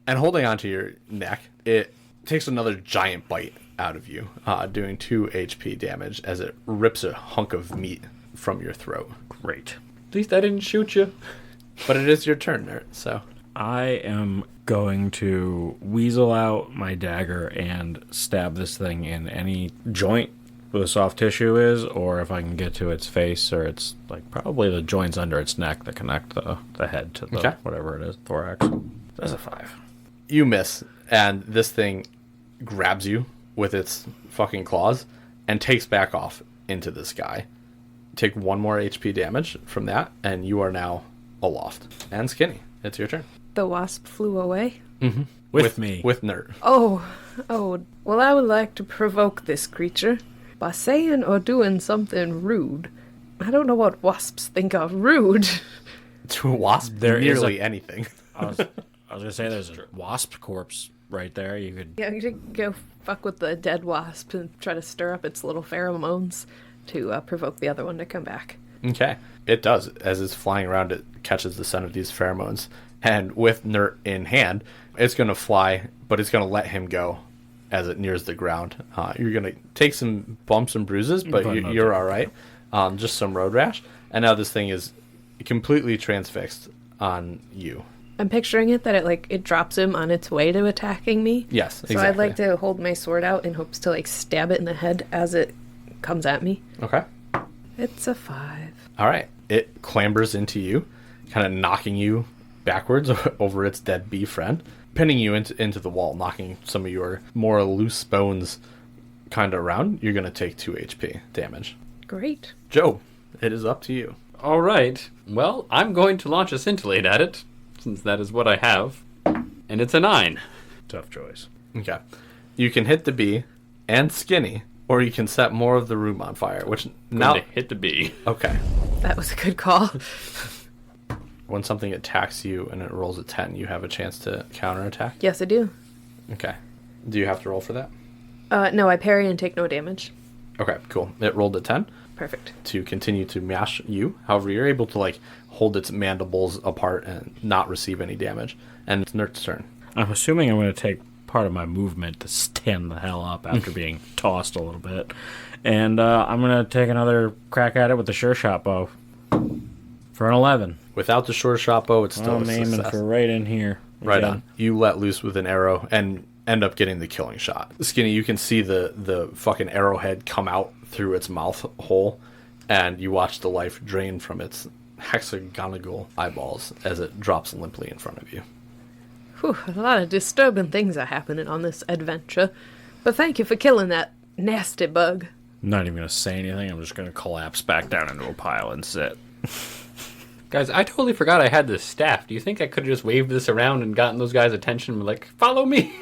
And holding onto your neck, it takes another giant bite out of you, doing 2 HP damage as it rips a hunk of meat from your throat. Great. At least I didn't shoot you. But it is your turn, Nert, so... I am going to weasel out my dagger and stab this thing in any joint where the soft tissue is, or if I can get to its face, or it's like probably the joints under its neck that connect the head to the Okay. whatever it is, thorax. That's a 5. You miss, and this thing grabs you with its fucking claws and takes back off into the sky. Take 1 more HP damage from that, and you are now aloft. And Skinny, it's your turn. The wasp flew away. With me. With Nert. Oh, well, I would like to provoke this creature by saying or doing something rude. I don't know what wasps think of rude. To a wasp, There is nearly anything. I was gonna say there's a wasp corpse right there. You could. Yeah, you could go fuck with the dead wasp and try to stir up its little pheromones to provoke the other one to come back. Okay. It does. As it's flying around, it catches the scent of these pheromones. And with Nert in hand, it's going to fly, but it's going to let him go as it nears the ground. You're going to take some bumps and bruises, but you're all right. Just some road rash. And now this thing is completely transfixed on you. I'm picturing it that it drops him on its way to attacking me. Yes, So exactly. I'd like to hold my sword out in hopes to stab it in the head as it comes at me. Okay. It's a 5. All right. It clambers into you, kind of knocking you backwards over its dead bee friend, pinning you into the wall, knocking some of your more loose bones kind of around. You're going to take 2 HP damage. Great. Joe, it is up to you. All right. Well, I'm going to launch a scintillate at it, since that is what I have. And it's a 9. Tough choice. Okay. You can hit the bee and Skinny, or you can set more of the room on fire, which now... Going to hit the bee. Okay. That was a good call. When something attacks you and it rolls a 10, you have a chance to counterattack? Yes, I do. Okay. Do you have to roll for that? No, I parry and take no damage. Okay, cool. It rolled a 10 Perfect. to continue to mash you. However, you're able to hold its mandibles apart and not receive any damage. And it's Nert's turn. I'm assuming I'm going to take part of my movement to stand the hell up after being tossed a little bit. And I'm going to take another crack at it with the sure shot bow. For an 11. Without the short shot bow, it's still I'm a aiming success. for right in here. Right Again. on. You let loose with an arrow and end up getting the killing shot. Skinny, you can see the fucking arrowhead come out through its mouth hole, and you watch the life drain from its hexagonal eyeballs as it drops limply in front of you. Whew, a lot of disturbing things are happening on this adventure. But thank you for killing that nasty bug. I'm not even going to say anything. I'm just going to collapse back down into a pile and sit. Guys, I totally forgot I had this staff. Do you think I could have just waved this around and gotten those guys' attention and like, follow me?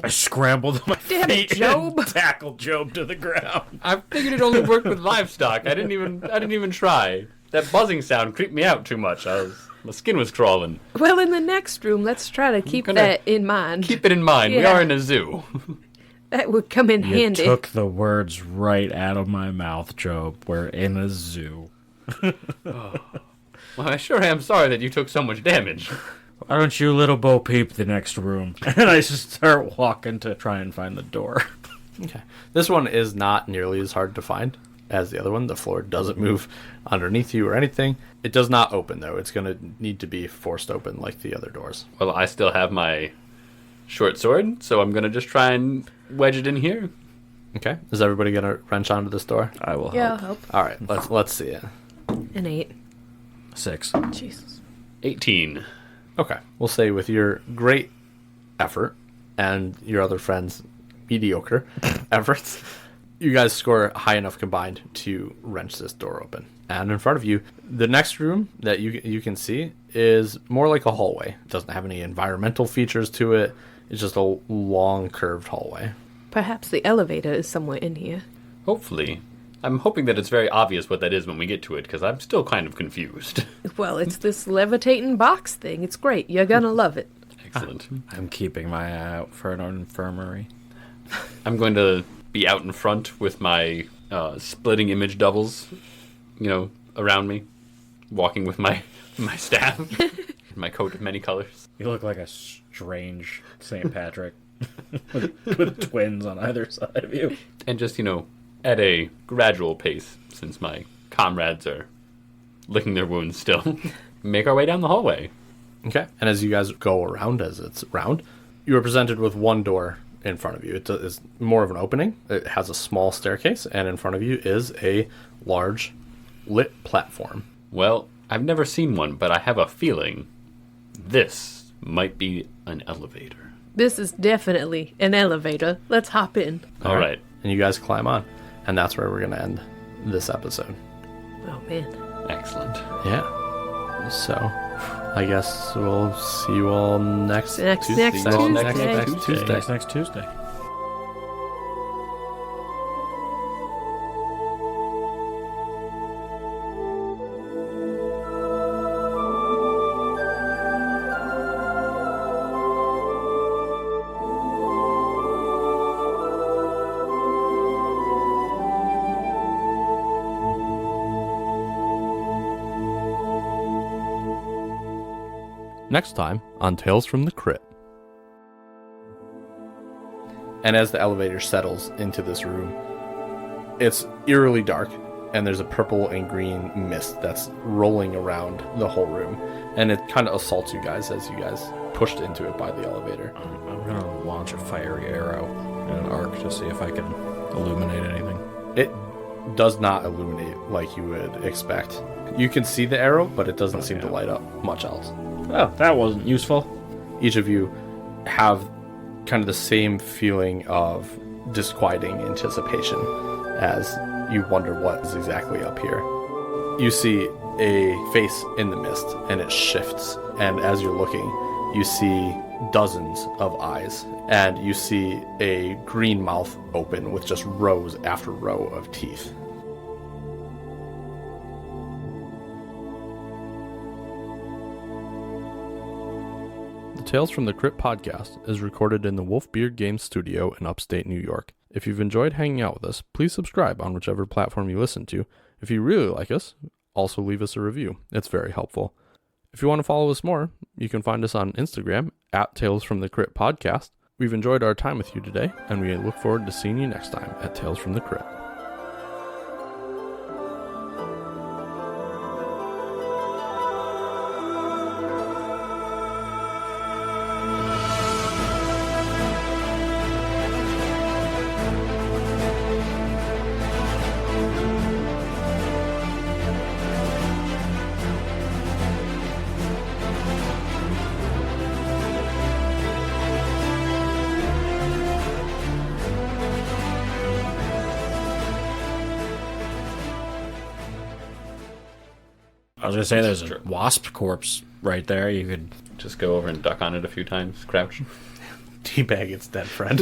I scrambled to my Damn it, feet Job. and tackled Job to the ground. I figured it only worked with livestock. I didn't even try. That buzzing sound creeped me out too much. My skin was crawling. Well, in the next room, let's try to keep gonna that in mind. Keep it in mind. We Yeah. are in a zoo. That would come in You handy. took the words right out of my mouth, Job. We're in a zoo. Well, I sure am sorry that you took so much damage. Why don't you little Bo Peep the next room? And I just start walking to try and find the door. Okay. This one is not nearly as hard to find as the other one. The floor doesn't move underneath you or anything. It does not open, though. It's going to need to be forced open like the other doors. Well, I still have my short sword, so I'm going to just try and wedge it in here. Okay. Is everybody going to wrench onto this door? I will Yeah, I'll help. help. All right. Let's see it. An 8. 6. Jesus. 18. Okay. We'll say with your great effort and your other friends' mediocre efforts, you guys score high enough combined to wrench this door open. And in front of you, the next room that you can see is more like a hallway. It doesn't have any environmental features to it. It's just a long curved hallway. Perhaps the elevator is somewhere in here. Hopefully. I'm hoping that it's very obvious what that is when we get to it, because I'm still kind of confused. Well, it's this levitating box thing. It's great. You're gonna love it. Excellent. I'm keeping my eye out for an infirmary. I'm going to be out in front with my splitting image doubles, around me, walking with my staff, my coat of many colors. You look like a strange St. Patrick with twins on either side of you. And just, at a gradual pace, since my comrades are licking their wounds still, make our way down the hallway. Okay. And as you guys go around, as it's round, you are presented with one door in front of you. It is more of an opening. It has a small staircase, and in front of you is a large lit platform. Well, I've never seen one, but I have a feeling this might be an elevator. This is definitely an elevator. Let's hop in. All right. And you guys climb on. And that's where we're going to end this episode. Oh, man. Excellent. Yeah. So, I guess we'll see you all next Next Tuesday. Tuesday. Next Tuesday. Next time on Tales from the Crypt. And as the elevator settles into this room, it's eerily dark, and there's a purple and green mist that's rolling around the whole room. And it kind of assaults you guys as you guys pushed into it by the elevator. I'm going to launch a fiery arrow in an arc to see if I can illuminate anything. It does not illuminate like you would expect. You can see the arrow, but it doesn't seem to light up much else. Oh, that wasn't useful. Each of you have kind of the same feeling of disquieting anticipation as you wonder what is exactly up here. You see a face in the mist, and it shifts, and as you're looking, you see dozens of eyes, and you see a green mouth open with just rows after row of teeth. The Tales from the Crypt podcast is recorded in the Wolfbeard Games studio in upstate New York. If you've enjoyed hanging out with us, please subscribe on whichever platform you listen to. If you really like us, also leave us a review. It's very helpful. If you want to follow us more, you can find us on Instagram at Tales from the Crypt podcast. We've enjoyed our time with you today, and we look forward to seeing you next time at Tales from the Crypt. I was going to say there's a wasp corpse right there. You could just go over and duck on it a few times, crouch. Teabag its dead friend.